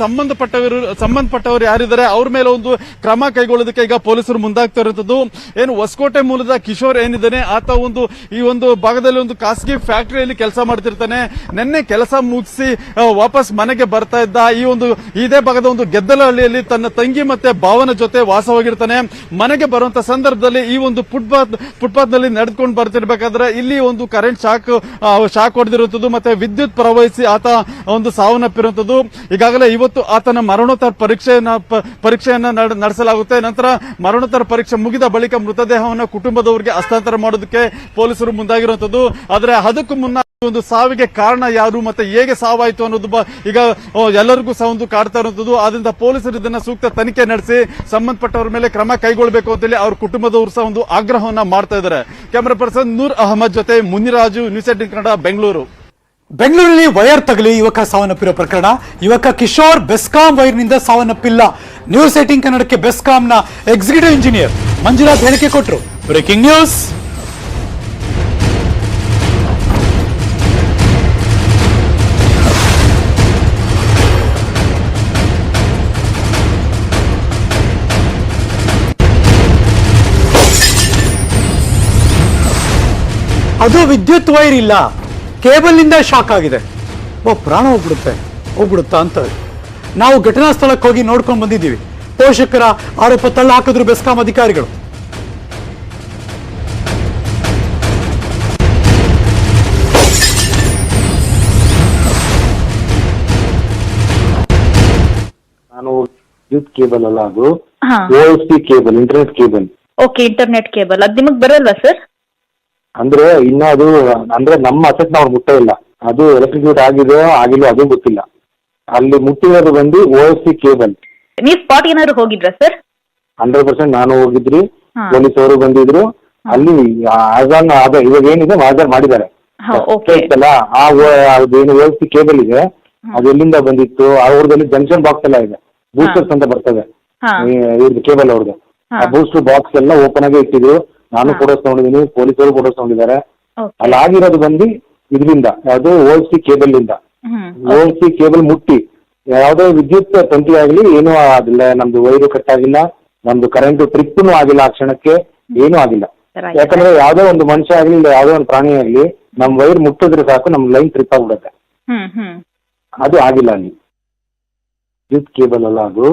ಸಂಬಂಧಪಟ್ಟವರು ಯಾರಿದ್ದಾರೆ ಅವ್ರ ಮೇಲೆ ಒಂದು ಕ್ರಮ ಕೈಗೊಳ್ಳೋದಕ್ಕೆ ಈಗ ಪೊಲೀಸರು ಮುಂದಾಗ್ತಾ ಇರುವಂತದ್ದು. ಏನು ಹೊಸಕೋಟೆ ಮೂಲದ ಕಿಶೋರ್ ಏನಿದ್ದಾನೆ ಆತ ಈ ಒಂದು ಭಾಗದಲ್ಲಿ ಒಂದು ಖಾಸಗಿ ಫ್ಯಾಕ್ಟರಿಯಲ್ಲಿ ಕೆಲಸ ಮಾಡ್ತಿರ್ತಾನೆ. ನಿನ್ನೆ ಕೆಲಸ ಮುಗಿಸಿ ವಾಪಸ್ ಮನೆಗೆ ಬರ್ತಾ ಇದ್ದ. ಇದೇ ಭಾಗದ ಒಂದು ಗೆದ್ದಲಹಳ್ಳಿಯಲ್ಲಿ ತನ್ನ ತಂಗಿ ಮತ್ತೆ ಭಾವನ ಜೊತೆ ವಾಸವಾಗಿರ್ತಾನೆ. ಮನೆಗೆ ಬರುವಂತ ಸಂದರ್ಭದಲ್ಲಿ ಈ ಒಂದು ಫುಟ್ಪಾತ್ ನಲ್ಲಿ ನಡೆದುಕೊಂಡು ಬರ್ತಿರ್ಬೇಕಾದ್ರೆ ಇಲ್ಲಿ ಒಂದು ಕರೆಂಟ್ ಶಾಕ್ ಹೊಡೆದಿರುವಂತದ್ದು ಮತ್ತೆ ವಿದ್ಯುತ್ ಪ್ರವಹಿಸಿ ಆತ ಒಂದು ಸಾವನ್ನಪ್ಪಿರುವಂತದ್ದು. ಈಗಾಗಲೇ ಇವತ್ತು ಆತನ ಮರಣೋತ್ತರ ಪರೀಕ್ಷೆಯನ್ನ ನಡೆಸಲಾಗುತ್ತೆ. ನಂತರ ಮರಣೋತ್ತರ ಪರೀಕ್ಷೆ ಮುಗಿದ ಬಳಿಕ ಮೃತದೇಹವನ್ನು ಕುಟುಂಬದವರಿಗೆ ಹಸ್ತಾಂತರ ಮಾಡೋದಕ್ಕೆ ಪೊಲೀಸರು ಮುಂದಾಗಿರುವಂತದ್ದು. ಆದರೆ ಅದಕ್ಕೂ ಮುನ್ನ ಒಂದು ಸಾವಿಗೆ ಕಾರಣ ಯಾರು ಮತ್ತೆ ಹೇಗೆ ಸಾವಾಯಿತು ಅನ್ನೋದು ಈಗ ಎಲ್ಲರಿಗೂ ಸಹ ಒಂದು ಕಾಡ್ತಾ ಇರುವಂತದ್ದು. ಆದ್ರಿಂದ ಪೊಲೀಸರು ಇದನ್ನ ಸೂಕ್ತ ತನಿಖೆ ನಡೆಸಿ ಸಂಬಂಧಪಟ್ಟವರ ಮೇಲೆ ಕ್ರಮ ಕೈಗೊಳ್ಳಬೇಕು ಅಂತೇಳಿ ಅವ್ರ ಕುಟುಂಬದವರು ಸಹ ಒಂದು ಆಗ್ರಹವನ್ನ ಮಾಡ್ತಾ ಇದ್ದಾರೆ. ಕ್ಯಾಮರಾ ಪರ್ಸನ್ ನೂರ್ ಅಹಮದ್ ಜೊತೆ ಮುನಿರಾಜು, ನ್ಯೂಸ್ 18 ಕನ್ನಡ, ಬೆಂಗಳೂರು. ಬೆಂಗಳೂರಿನಲ್ಲಿ ವೈರ್ ತಗಲಿ ಯುವಕ ಸಾವನ್ನಪ್ಪಿರೋ ಪ್ರಕರಣ. ಯುವಕ ಕಿಶೋರ್ ಬೆಸ್ಕಾಂ ವೈರ್ನಿಂದ ಸಾವನ್ನಪ್ಪಿಲ್ಲ. ನ್ಯೂಸ್ 18 ಕನ್ನಡಕ್ಕೆ ಬೆಸ್ಕಾಂನ ಎಕ್ಸಿಕ್ಯೂಟಿವ್ ಇಂಜಿನಿಯರ್ ಮಂಜುನಾಥ್ ಹೇಳಿಕೆ ಕೊಟ್ಟರು. Breaking news. ಅದು ವಿದ್ಯುತ್ ವೈರ್ ಇಲ್ಲ, ಕೇಬಲ್ ನಿಂದ ಶಾಕ್ ಆಗಿದೆ. ಪ್ರಾಣ ಹೋಗ್ಬಿಡುತ್ತಾ ಅಂತ ನಾವು ಘಟನಾ ಸ್ಥಳಕ್ಕೆ ಹೋಗಿ ನೋಡ್ಕೊಂಡು ಬಂದಿದ್ದೀವಿ. ಪೋಷಕರ ಆರೋಪ ತಳ್ಳ ಹಾಕಿದ್ರು ಬೆಸ್ಕಾಂ ಅಧಿಕಾರಿಗಳು. ನಾನು ವಿದ್ಯುತ್ ಕೇಬಲ್ ಅಲ್ಲ, ಅದು OFC cable, internet cable. Okay, internet cable ಅದು ನಿಮಗ್ ಬರಲ್ವಾ ಸರ್? ಅಂದ್ರೆ ಇನ್ನ ಅದು ಅಂದ್ರೆ ನಮ್ಮ ಅಸೆಟ್ ನಾವು ಮುಟ್ಟ ಇಲ್ಲ. ಅದು ಎಲೆಕ್ಟ್ರಿಕ್ಯೂಟ್ ಆಗಿದೆಯೋ ಆಗಿಲ್ಲೋ ಅದು ಗೊತ್ತಿಲ್ಲ. ಅಲ್ಲಿ ಮುಟ್ಟಿರೋದು ಬಂದು OFC ಕೇಬಲ್. ನೀವು ಸ್ಪಾಟ್ ಏನಾದ್ರು ಹೋಗಿದ್ರಾ ಸರ್? 100% ನಾನು ಹೋಗಿದ್ರಿ, ಪೊಲೀಸ್ ಅವರು ಬಂದಿದ್ರು. ಅಲ್ಲಿ ಇವಾಗ ಏನಿದೆ ಆಧಾರ್ ಮಾಡಿದ್ದಾರೆ. ಅಲ್ಲ ಏನು OFC ಕೇಬಲ್ ಇದೆ, ಅದು ಎಲ್ಲಿಂದ ಬಂದಿತ್ತು, ಅವ್ರದಲ್ಲಿ ಜಂಕ್ಷನ್ ಬಾಕ್ಸ್ ಎಲ್ಲ ಇದೆ, ಬೂಸ್ಟರ್ಸ್ ಅಂತ ಬರ್ತದೆ ಇವ್ರದ್ದು ಕೇಬಲ್ ಅವ್ರದ್ದು. ಆ ಬೂಸ್ಟರ್ ಬಾಕ್ಸ್ ಎಲ್ಲ ಓಪನ್ ಆಗೇ ಇಟ್ಟಿದ್ರು. ನಾನು ಫೋಟೋಸ್ ತಗೊಂಡಿದ್ದೀನಿ, ಪೊಲೀಸರು ಫೋಟೋಸ್ ತಗೊಂಡಿದ್ದಾರೆ. ಅಲ್ಲಿ ಆಗಿರೋದು ಬಂದು ಇದರಿಂದ ಯಾವ್ದು OFC ಕೇಬಲ್ ಇಂದ. OFC ಕೇಬಲ್ ಮುಟ್ಟಿ ಯಾವುದೇ ವಿದ್ಯುತ್ ತಂತಿ ಆಗ್ಲಿ ಏನೂ ಆಗಿಲ್ಲ, ನಮ್ದು ವೈರು ಕಟ್ ಆಗಿಲ್ಲ, ನಮ್ದು ಕರೆಂಟ್ ಟ್ರಿಪ್ನು ಆಗಿಲ್ಲ, ಆ ಕ್ಷಣಕ್ಕೆ ಏನೂ ಆಗಿಲ್ಲ. ಯಾಕಂದ್ರೆ ಯಾವ್ದೋ ಒಂದು ಮನುಷ್ಯ ಆಗ್ಲಿ ಇಲ್ಲ ಯಾವ್ದೋ ಒಂದು ಪ್ರಾಣಿ ಆಗ್ಲಿ ನಮ್ ವೈರ್ ಮುಟ್ಟಿದ್ರೆ ಸಾಕು ನಮ್ ಲೈನ್ ಟ್ರಿಪ್ ಆಗ್ಬಿಡುತ್ತೆ. ಅದು ಆಗಿಲ್ಲ ಅಲ್ಲಿ. ವಿದ್ಯುತ್ ಕೇಬಲ್ ಅಲ್ಲ, ಅದು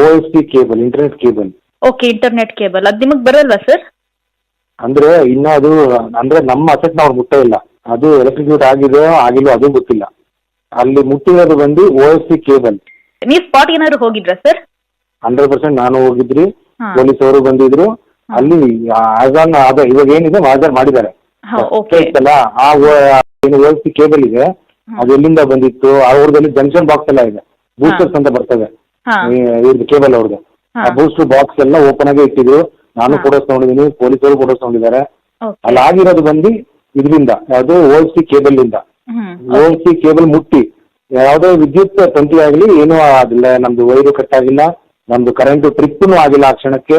OFC cable, internet cable. Okay, internet cable ಅದು ನಿಮಗ್ ಬರಲ್ವಾ ಸರ್? ಅಂದ್ರೆ ಇನ್ನ ಅದು ಅಂದ್ರೆ ನಮ್ಮ ಅಸೆಟ್ ನಾವು ಮುಟ್ಟ ಇಲ್ಲ. ಅದು ಎಲೆಕ್ಟ್ರಿಕ್ಯೂಟ್ ಆಗಿದೆಯೋ ಆಗಿಲ್ಲೋ ಅದು ಗೊತ್ತಿಲ್ಲ. ಅಲ್ಲಿ ಮುಟ್ಟಿರೋದು ಬಂದು OFC ಕೇಬಲ್. ನೀವು ಸ್ಪಾಟ್ ಏನಾದ್ರು ಹೋಗಿದ್ರಾ ಸರ್? 100% ನಾನು ಹೋಗಿದ್ರಿ, ಪೊಲೀಸ್ ಅವರು ಬಂದಿದ್ರು. ಅಲ್ಲಿ ಇವಾಗ ಏನಿದೆ ಆಧಾರ್ ಮಾಡಿದ್ದಾರೆ. ಅಲ್ಲ ಏನು OFC ಕೇಬಲ್ ಇದೆ, ಅದು ಎಲ್ಲಿಂದ ಬಂದಿತ್ತು, ಅವ್ರದಲ್ಲಿ ಜಂಕ್ಷನ್ ಬಾಕ್ಸ್ ಎಲ್ಲ ಇದೆ, ಬೂಸ್ಟರ್ಸ್ ಅಂತ ಬರ್ತದೆ ಇವ್ರದ್ದು ಕೇಬಲ್ ಅವ್ರದ್ದು. ಆ ಬೂಸ್ಟರ್ ಬಾಕ್ಸ್ ಎಲ್ಲ ಓಪನ್ ಆಗೇ ಇಟ್ಟಿದ್ರು. ನಾನು ಫೋಟೋಸ್ ತಗೊಂಡಿದ್ದೀನಿ, ಪೊಲೀಸರು ಫೋಟೋಸ್ ತಗೊಂಡಿದ್ದಾರೆ. ಅಲ್ಲಿ ಆಗಿರೋದು ಬಂದು ಇದರಿಂದ ಯಾವ್ದು OFC ಕೇಬಲ್ ಇಂದ. OFC ಕೇಬಲ್ ಮುಟ್ಟಿ ಯಾವುದೇ ವಿದ್ಯುತ್ ತಂತಿ ಆಗ್ಲಿ ಏನೂ ಆಗಿಲ್ಲ, ನಮ್ದು ವೈರು ಕಟ್ ಆಗಿಲ್ಲ, ನಮ್ದು ಕರೆಂಟ್ ಟ್ರಿಪ್ನು ಆಗಿಲ್ಲ, ಆ ಕ್ಷಣಕ್ಕೆ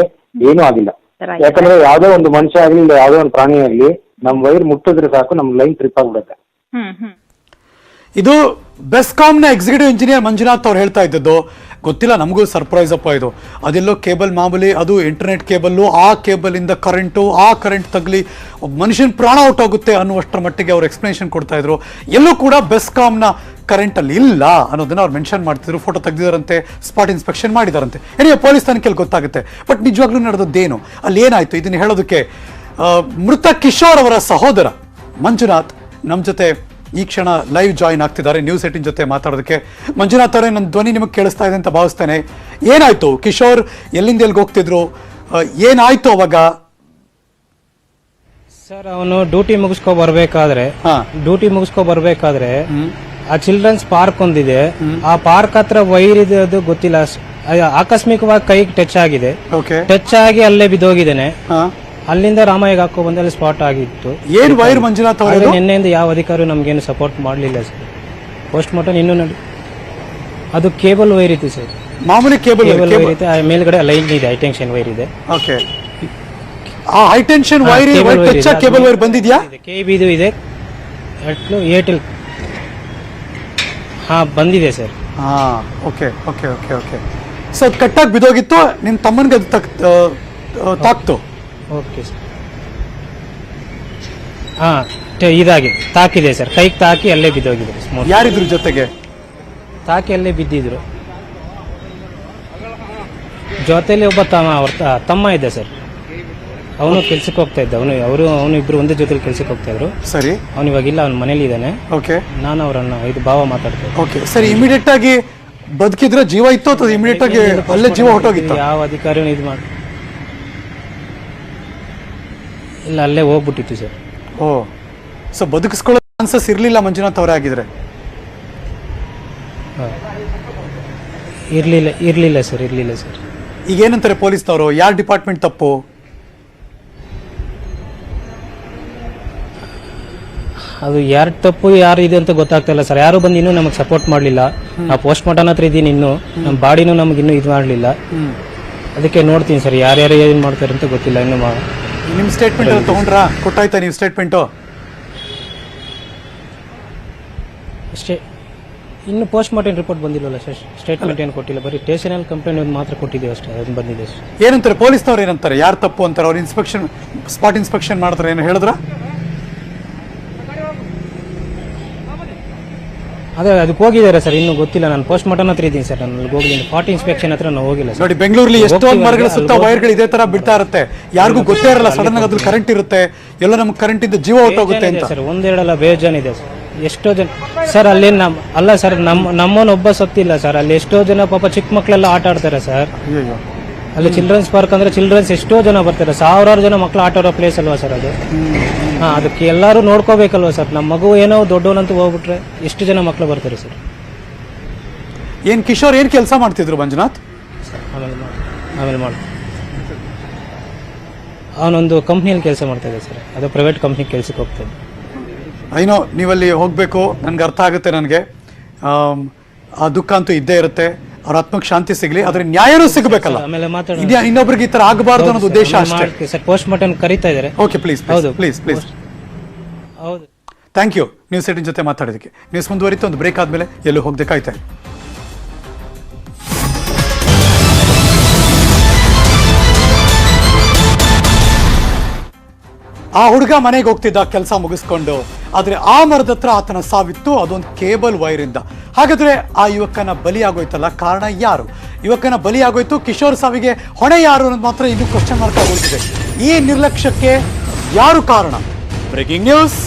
ಏನೂ ಆಗಿಲ್ಲ. ಯಾಕಂದ್ರೆ ಯಾವ್ದೋ ಒಂದು ಮನುಷ್ಯ ಆಗ್ಲಿ ಇಲ್ಲ ಯಾವ್ದೋ ಒಂದು ಪ್ರಾಣಿ ಆಗ್ಲಿ ನಮ್ ವೈರ್ ಮುಟ್ಟಿದ್ರೆ ಸಾಕು ನಮ್ ಲೈನ್ ಟ್ರಿಪ್ ಆಗ್ಬಿಡುತ್ತೆ. ಇದು ಬೆಸ್ಕಾಂನ ಎಕ್ಸಿಕ್ಯೂಟಿವ್ ಇಂಜಿನಿಯರ್ ಮಂಜುನಾಥ್ ಅವ್ರು ಹೇಳ್ತಾ ಇದ್ದದ್ದು. ಗೊತ್ತಿಲ್ಲ, ನಮಗೂ ಸರ್ಪ್ರೈಸ್ ಅಪ್ಪ ಇದು. ಅದೆಲ್ಲೋ ಕೇಬಲ್ ಮಾಮೂಲಿ, ಅದು ಇಂಟರ್ನೆಟ್ ಕೇಬಲ್ಲು, ಆ ಕೇಬಲಿಂದ ಕರೆಂಟು, ಆ ಕರೆಂಟ್ ತಗಲಿ ಮನುಷ್ಯನ ಪ್ರಾಣ ಹೊಟ್ಟೋಗುತ್ತೆ ಅನ್ನುವಷ್ಟರ ಮಟ್ಟಿಗೆ ಅವ್ರು ಎಕ್ಸ್ಪ್ಲನೇಷನ್ ಕೊಡ್ತಾ ಇದ್ರು. ಎಲ್ಲೂ ಕೂಡ ಬೆಸ್ಕಾಂನ ಕರೆಂಟಲ್ಲಿ ಇಲ್ಲ ಅನ್ನೋದನ್ನ ಅವ್ರು ಮೆನ್ಷನ್ ಮಾಡ್ತಿದ್ರು. ಫೋಟೋ ತೆಗೆದಿದ್ದಾರಂತೆ, ಸ್ಪಾಟ್ ಇನ್ಸ್ಪೆಕ್ಷನ್ ಮಾಡಿದಾರಂತೆ. ಏನೇ ಪೊಲೀಸ್ ತನಿಖೆಯಲ್ಲಿ ಗೊತ್ತಾಗುತ್ತೆ. ಬಟ್ ನಿಜವಾಗ್ಲೂ ನಡೆದದ್ದೇನು, ಅಲ್ಲಿ ಏನಾಯ್ತು, ಇದನ್ನು ಹೇಳೋದಕ್ಕೆ ಮೃತ ಕಿಶೋರ್ ಅವರ ಸಹೋದರ ಮಂಜುನಾಥ್ ನಮ್ಮ ಜೊತೆ ಈ ಕ್ಷಣ ಲೈವ್ ಜಾಯಿನ್ ಆಗ್ತಿದ್ದಾರೆ ನ್ಯೂಸ್ 18 ಜೊತೆ ಮಾತಾಡೋದಕ್ಕೆ. ಮಂಜುನಾಥ್ ಅವರೇ, ನನ್ನ ಧ್ವನಿ ನಿಮಗೆ ಕೇಳಿಸ್ತಾ ಇದೆ ಅಂತ ಭಾವಿಸ್ತೇನೆ. ಏನಾಯ್ತು, ಕಿಶೋರ್ ಎಲ್ಲಿಂದ ಎಲ್ಲಿಗೆ ಹೋಗ್ತಿದ್ರು, ಏನಾಯ್ತು ಅವಾಗ? ಸರ್, ಅವನು ಡ್ಯೂಟಿ ಮುಗಿಸ್ಕೊ ಬರ್ಬೇಕಾದ್ರೆ ಆ ಚಿಲ್ಡ್ರನ್ಸ್ ಪಾರ್ಕ್ ಒಂದಿದೆ, ಆ ಪಾರ್ಕ್ ಹತ್ರ ವೈರ್ ಇದೆ, ಅದು ಗೊತ್ತಿಲ್ಲ, ಆಕಸ್ಮಿಕವಾಗಿ ಕೈಗೆ ಟಚ್ ಆಗಿದೆ. ಟಚ್ ಆಗಿ ಅಲ್ಲೇ ಬಿದ್ದೋಗಿದ್ದೇನೆ. ಅಲ್ಲಿಂದ ರಾಮಯ್ಯಗೆ ಹಾಕೋ ಬಂದಲ್ಲಿ ಸ್ಪಾಟ್ ಆಗಿತ್ತು. ಏನ್ ವೈರ್ ಮಂಜುನಾಥ್ ಅವರು? ನಿನ್ನೆಯಿಂದ ಯಾವ ಅಧಿಕಾರಿ ನಮ್ಗೇನು ಸಪೋರ್ಟ್ ಮಾಡಲಿಲ್ಲ ಸರ್. ಪೋಸ್ಟ್ ಮಾರ್ಟಮ್ ಇನ್ನೂ ಅದು ಕೇಬಲ್ ವೈರ್ ಇತ್ತು ಸರ್, ಮಾಮೂಲಿ ಕೇಬಲ್ ವೈರ್ ಇದೆ. ಮೇಲ್ಗಡೆ ಲೈನ್ ಇದೆ, ಹೈ ಟೆನ್ಷನ್ ವೈರ್ ಇದೆ. ಆ high tension wire touch cable wire ಬಂದಿದ್ಯಾ? KBದು ಇದೆ, ಏರ್ಟೆಲ್ ಬಂದಿದೆ sir. Okay okay okay okay. So ಅದು ಕಟ್ಟಾಗಿ ಬಿದ್ದೋಗಿತ್ತು, ನಿಮ್ಮ ತಮ್ಮನಿಗೆ ಅದು ತಾಕ್ತು. Okay sir. ಇದಾಗಿ ತಾಕಿದೆ ಸರ್, ಕೈಗೆ ತಾಕಿ ಅಲ್ಲೇ ಬಿದ್ದೋಗಿದೆ. ಯಾರಿದ್ರು ಜೊತೆಗೆ? ತಾಕಿ ಅಲ್ಲೇ ಬಿದ್ದಿದ್ರು. ಜೊತೆಲಿ ಒಬ್ಬ ತಮ್ಮ ಇದ್ದ ಸರ್, ಅವನು ಕೆಲ್ಸಕ್ಕೆ ಹೋಗ್ತಾ ಇದ್ದ. ಅವನು ಇಬ್ರು ಒಂದೇ ಜೊತೆಲಿ ಕೆಲ್ಸಕ್ಕೆ ಹೋಗ್ತಾ ಇದ್ರು. ಸರಿ. ಅವನು ಇವಾಗಿಲ್ಲ, ಅವ್ನ ಮನೇಲಿ ಇದ್ದಾನೆ. ಓಕೆ. ನಾನು ಅವರನ್ನ ಇದು ಭಾವ ಮಾತಾಡ್ತಾ ಇದ್ದೆ. ಓಕೆ ಸರಿ. ಇಮಿಡಿಯೇಟ್ ಆಗಿ ಬದುಕಿದ್ರೆ ಜೀವ ಇತ್ತು ಅಥವಾ ಇಮಿಡಿಯೇಟ್ ಆಗಿ ಅಲ್ಲೇ ಜೀವ ಹೊಟ್ಟೋಗಿತ್ತು? ಯಾವ ಅಧಿಕಾರಿನೂ ಇದು ಮಾಡಿ ಇಲ್ಲ, ಅಲ್ಲೇ ಹೋಗ್ಬಿಟ್ಟಿತ್ತು ಸರ್. ಓ, ಸೊ ಬದುಕಿಸ್ಕೊಳ್ಳೋ ಚಾನ್ಸಸ್ ಇರಲಿಲ್ಲ ಮಂಜುನಾಥ್ ಅವರೇ ಆಗಿದ್ರೆ? ಇರಲಿಲ್ಲ ಸರ್. ಈಗ ಏನಂತಾರೆ ಪೊಲೀಸ್ನವರು? ಯಾರ ಡಿಪಾರ್ಟ್ಮೆಂಟ್ ತಪ್ಪು? ಅದು ಯಾರು ತಪ್ಪು ಯಾರು ಇದೆ ಅಂತ ಗೊತ್ತಾಗ್ತಾ ಇಲ್ಲ ಸರ್. ಯಾರು ಬಂದು ಇನ್ನೂ ನಮಗೆ ಸಪೋರ್ಟ್ ಮಾಡಲಿಲ್ಲ. ನಾವು ಪೋಸ್ಟ್ ಮಾರ್ಟಮ್ ಹತ್ರ ಇದ್ದೀನಿ, ಇನ್ನೂ ನಮ್ಮ ಬಾಡಿನೂ ನಮ್ಗೆ ಇನ್ನೂ ಇದು ಮಾಡಲಿಲ್ಲ. ಅದಕ್ಕೆ ನೋಡ್ತೀನಿ ಸರ್, ಯಾರ್ಯಾರು ಏನು ಮಾಡ್ತಾರೆ ಅಂತ ಗೊತ್ತಿಲ್ಲ ಇನ್ನು. ನಿಮ್ಮ ಸ್ಟೇಟ್ಮೆಂಟ್ ಎಲ್ಲ ತಗೊಂಡ್ರಾ? ಕೊಟ್ಟಾಯ್ತಾ ನೀವು ಸ್ಟೇಟ್ಮೆಂಟು? ಅಷ್ಟೇ, ಇನ್ನು ಪೋಸ್ಟ್ ಮಾರ್ಟಮ್ ರಿಪೋರ್ಟ್ ಬಂದಿಲ್ಲಲ್ಲ ಸರ್. ಸ್ಟೇಟ್ಮೆಂಟ್ ಏನು ಕೊಟ್ಟಿಲ್ಲ, ಬರೀ ಸ್ಟೇಷನಲ್ಲಿ ಕಂಪ್ಲೇಂಟ್ ಒಂದು ಮಾತ್ರ ಕೊಟ್ಟಿದ್ದೀವಿ ಅಷ್ಟೇ, ಅದು ಬಂದಿದೆ ಸರ್. ಏನಂತಾರೆ ಪೊಲೀಸ್ನವ್ರು? ಏನಂತಾರೆ? ಯಾರು ತಪ್ಪು ಅಂತಾರೆ? ಅವ್ರು ಇನ್ಸ್ಪೆಕ್ಷನ್, ಸ್ಪಾಟ್ ಇನ್ಸ್ಪೆಕ್ಷನ್ ಮಾಡ್ತಾರೆ, ಏನು ಹೇಳಿದ್ರ? ಅದೇ ಅದಕ್ಕೆ ಹೋಗಿದ್ದಾರೆ ಸರ್, ಇನ್ನೂ ಗೊತ್ತಿಲ್ಲ. ನಾನು ಪೋಸ್ಟ್ ಮಾರ್ಟಮ್ ಹತ್ರ ಇದ್ದೀನಿ ಸರ್, ನಾನು ಹೋಗಿದ್ದೀನಿ. ಸ್ಪಾಟ್ ಇನ್ಸ್ಪೆಕ್ಷನ್ ಹತ್ರ ನಾವು ಹೋಗಿಲ್ಲ ಸರ್. ನೋಡಿ, ಬೆಂಗಳೂರಲ್ಲಿ ಎಷ್ಟೊಂದು ಮರಗಳ ಸುತ್ತ ವೈರ್ಗಳು ಇದೇ ತರ ಬಿಡ್ತಾ ಇರುತ್ತೆ, ಯಾರಿಗೂ ಗೊತ್ತೇ ಇರಲ್ಲ. ಸಡನ್ ಆಗಿ ಅದ್ರಲ್ಲಿ ಕರೆಂಟ್ ಇರುತ್ತೆ, ಎಲ್ಲ ನಮ್ಗೆ ಕರೆಂಟ್ ಇಂದ ಜೀವ ಹೊಟ್ಟೋಗುತ್ತೆ ಅಂತ ಸರ್. ಒಂದೆರಡಲ್ಲ, ಬೇಜಾನಿದೆ ಸರ್. ಎಷ್ಟೋ ಜನ ಸರ್ ಅಲ್ಲಿ ಅಲ್ಲ ಸರ್, ನಮ್ಮನೊಬ್ಬ ಸತ್ತಿಲ್ಲ ಸರ್. ಅಲ್ಲಿ ಎಷ್ಟೋ ಜನ ಪಾಪ ಚಿಕ್ಕ ಮಕ್ಕಳೆಲ್ಲ ಆಟ ಆಡ್ತಾರೆ ಸರ್. ಅಲ್ಲಿ ಚಿಲ್ಡ್ರನ್ಸ್ ಪಾರ್ಕ್ ಅಂದ್ರೆ ಚಿಲ್ಡ್ರನ್ಸ್ ಎಷ್ಟೋ ಜನ ಬರ್ತಾರೆ, ಸಾವಿರಾರು ಜನ ಮಕ್ಕಳು ಆಟ ಆಡೋ ಪ್ಲೇಸ್ ಅಲ್ವಾ ಸರ್ ಅದು. ಅದಕ್ಕೆ ಎಲ್ಲರೂ ನೋಡ್ಕೋಬೇಕಲ್ವಾ ಸರ್. ನಮ್ಮ ಮಗು ಏನೋ ದೊಡ್ಡವನಂತೂ ಹೋಗ್ಬಿಟ್ರೆ ಎಷ್ಟು ಜನ ಮಕ್ಕಳು ಬರ್ತಾರೆ ಸರ್. ಏನ್ ಕಿಶೋರ್ ಏನ್ ಕೆಲಸ ಮಾಡ್ತಿದ್ರು ಮಂಜುನಾಥ್? ಆಮೇಲೆ ಮಾಡಿ ಅವನೊಂದು ಕಂಪ್ನಿಯಲ್ಲಿ ಕೆಲಸ ಮಾಡ್ತಾ ಇದ್ದೆ ಸರ್. ಅದು ಪ್ರೈವೇಟ್ ಕಂಪ್ನಿ ಕೆಲಸಕ್ಕೆ ಹೋಗ್ತಾ ಇದ್ದೆ. ಏನೋ ನೀವಲ್ಲಿ ಹೋಗ್ಬೇಕು, ನನ್ಗೆ ಅರ್ಥ ಆಗುತ್ತೆ. ನನಗೆ ಆ ದುಃಖ ಅಂತೂ ಇದ್ದೇ ಇರುತ್ತೆ. ಅವ್ರ ಆತ್ಮಕ್ಕೆ ಶಾಂತಿ ಸಿಗ್ಲಿ, ಆದ್ರೆ ನ್ಯಾಯನೂ ಸಿಗಬೇಕಲ್ಲ. ಇನ್ನೊಬ್ರಿಗೆ ಈ ತರ ಆಗಬಾರ್ದು ಅನ್ನೋದು ಉದ್ದೇಶ ಅಷ್ಟೇ ಸರ್. ಪೋಸ್ಟ್ ಮಾರ್ಟಮ್ ಕರೀತಾ ಇದ್ದಾರೆ. ಓಕೆ, ಪ್ಲೀಸ್ ಹೌದು, ಪ್ಲೀಸ್ ಪ್ಲೀಸ್. ಹೌದು, ಥ್ಯಾಂಕ್ ಯು ನ್ಯೂಸ್ 18 ಜೊತೆ ಮಾತಾಡೋದಕ್ಕೆ. ನ್ಯೂಸ್ ಮುಂದುವರಿತು, ಒಂದು ಬ್ರೇಕ್ ಆದ್ಮೇಲೆ ಎಲ್ಲೂ ಹೋಗದೆ ಕಾಯ್ತಾ. ಆ ಹುಡುಗ ಮನೆಗೆ ಹೋಗ್ತಿದ್ದ ಕೆಲಸ ಮುಗಿಸ್ಕೊಂಡು, ಆದ್ರೆ ಆ ಮರದ ಹತ್ರ ಆತನ ಸಾವಿತ್ತು, ಅದೊಂದು ಕೇಬಲ್ ವೈರ್ ಇಂದ. ಹಾಗಾದ್ರೆ ಆ ಯುವಕನ ಬಲಿಯಾಗೋಯ್ತಲ್ಲ, ಕಾರಣ ಯಾರು? ಯುವಕನ ಬಲಿಯಾಗೋಯ್ತು, ಕಿಶೋರ್ ಸಾವಿಗೆ ಹೊಣೆ ಯಾರು ಅನ್ನೋದು ಮಾತ್ರ ಇನ್ನೂ ಕ್ವಶನ್ ಮಾರ್ಕ್ ಆಗೋಯ್ತಿದೆ. ಈ ನಿರ್ಲಕ್ಷ್ಯಕ್ಕೆ ಯಾರು ಕಾರಣ? Breaking news.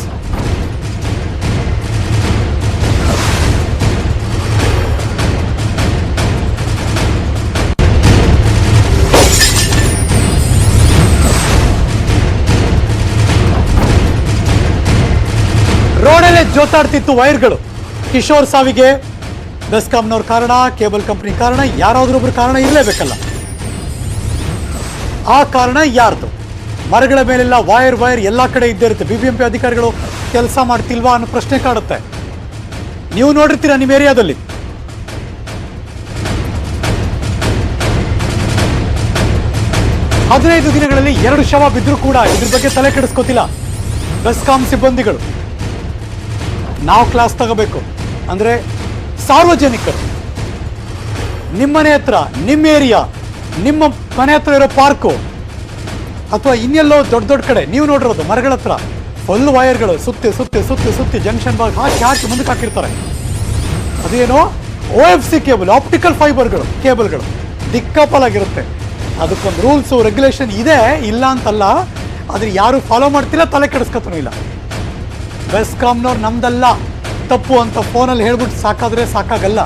ರೋಡಲ್ಲೇ ಜೋತಾಡ್ತಿತ್ತು ವೈರ್ಗಳು. ಕಿಶೋರ್ ಸಾವಿಗೆ ಬೆಸ್ಕಾಂನವ್ರ ಕಾರಣ, ಕೇಬಲ್ ಕಂಪನಿ ಕಾರಣ, ಯಾರಾದ್ರೊಬ್ರು ಕಾರಣ ಇರಲೇಬೇಕಲ್ಲ. ಆ ಕಾರಣ ಯಾರ್ದು? ಮರಗಳ ಮೇಲೆಲ್ಲ ವೈರ್ ಎಲ್ಲಾ ಕಡೆ ಇದ್ದೇ ಇರುತ್ತೆ. BBMP ಅಧಿಕಾರಿಗಳು ಕೆಲಸ ಮಾಡ್ತಿಲ್ವಾ ಅನ್ನೋ ಪ್ರಶ್ನೆ ಕಾಡುತ್ತೆ. ನೀವು ನೋಡಿರ್ತೀರಾ ನಿಮ್ಮ ಏರಿಯಾದಲ್ಲಿ. ಹದಿನೈದು ದಿನಗಳಲ್ಲಿ 2 ಶವ ಬಿದ್ದರೂ ಕೂಡ ಇದ್ರ ಬಗ್ಗೆ ತಲೆ ಕೆಡಿಸ್ಕೋತಿಲ್ಲ ಬೆಸ್ಕಾಂ ಸಿಬ್ಬಂದಿಗಳು. ನಾವು ಕ್ಲಾಸ್ ತಗೋಬೇಕು ಅಂದ್ರೆ ಸಾರ್ವಜನಿಕರು ನಿಮ್ಮನೆ ಹತ್ರ, ನಿಮ್ಮ ಏರಿಯಾ, ನಿಮ್ಮ ಮನೆ ಹತ್ರ ಇರೋ ಪಾರ್ಕು ಅಥವಾ ಇನ್ನೆಲ್ಲೋ ದೊಡ್ಡ ಕಡೆ ನೀವು ನೋಡಿರೋದು ಮರಗಳ ಹತ್ರ ಫುಲ್ ವೈರ್ಗಳು ಸುತ್ತಿ ಜಂಕ್ಷನ್ ಬಾಗ್ ಹಾಕಿ ಮುಂದಕ್ಕೆ ಹಾಕಿರ್ತಾರೆ. ಅದೇನೋ OFC ಕೇಬಲ್, ಆಪ್ಟಿಕಲ್ ಫೈಬರ್ಗಳು, ಕೇಬಲ್ಗಳು ದಿಕ್ಕಾಪಲಾಗಿರುತ್ತೆ. ಅದಕ್ಕೊಂದು ರೂಲ್ಸು ರೆಗ್ಯುಲೇಷನ್ ಇದೆ, ಇಲ್ಲ ಅಂತಲ್ಲ. ಆದ್ರೆ ಯಾರು ಫಾಲೋ ಮಾಡ್ತಿಲ್ಲ, ತಲೆ ಕೆಡಿಸ್ಕೊತಾನೂ ಇಲ್ಲ. ಬೆಸ್ಕಾಂನವ್ರು ನಮ್ದಲ್ಲ ತಪ್ಪು ಅಂತ ಫೋನಲ್ಲಿ ಹೇಳ್ಬಿಟ್ಟು ಸಾಕಾದ್ರೆ ಸಾಕಾಗಲ್ಲ.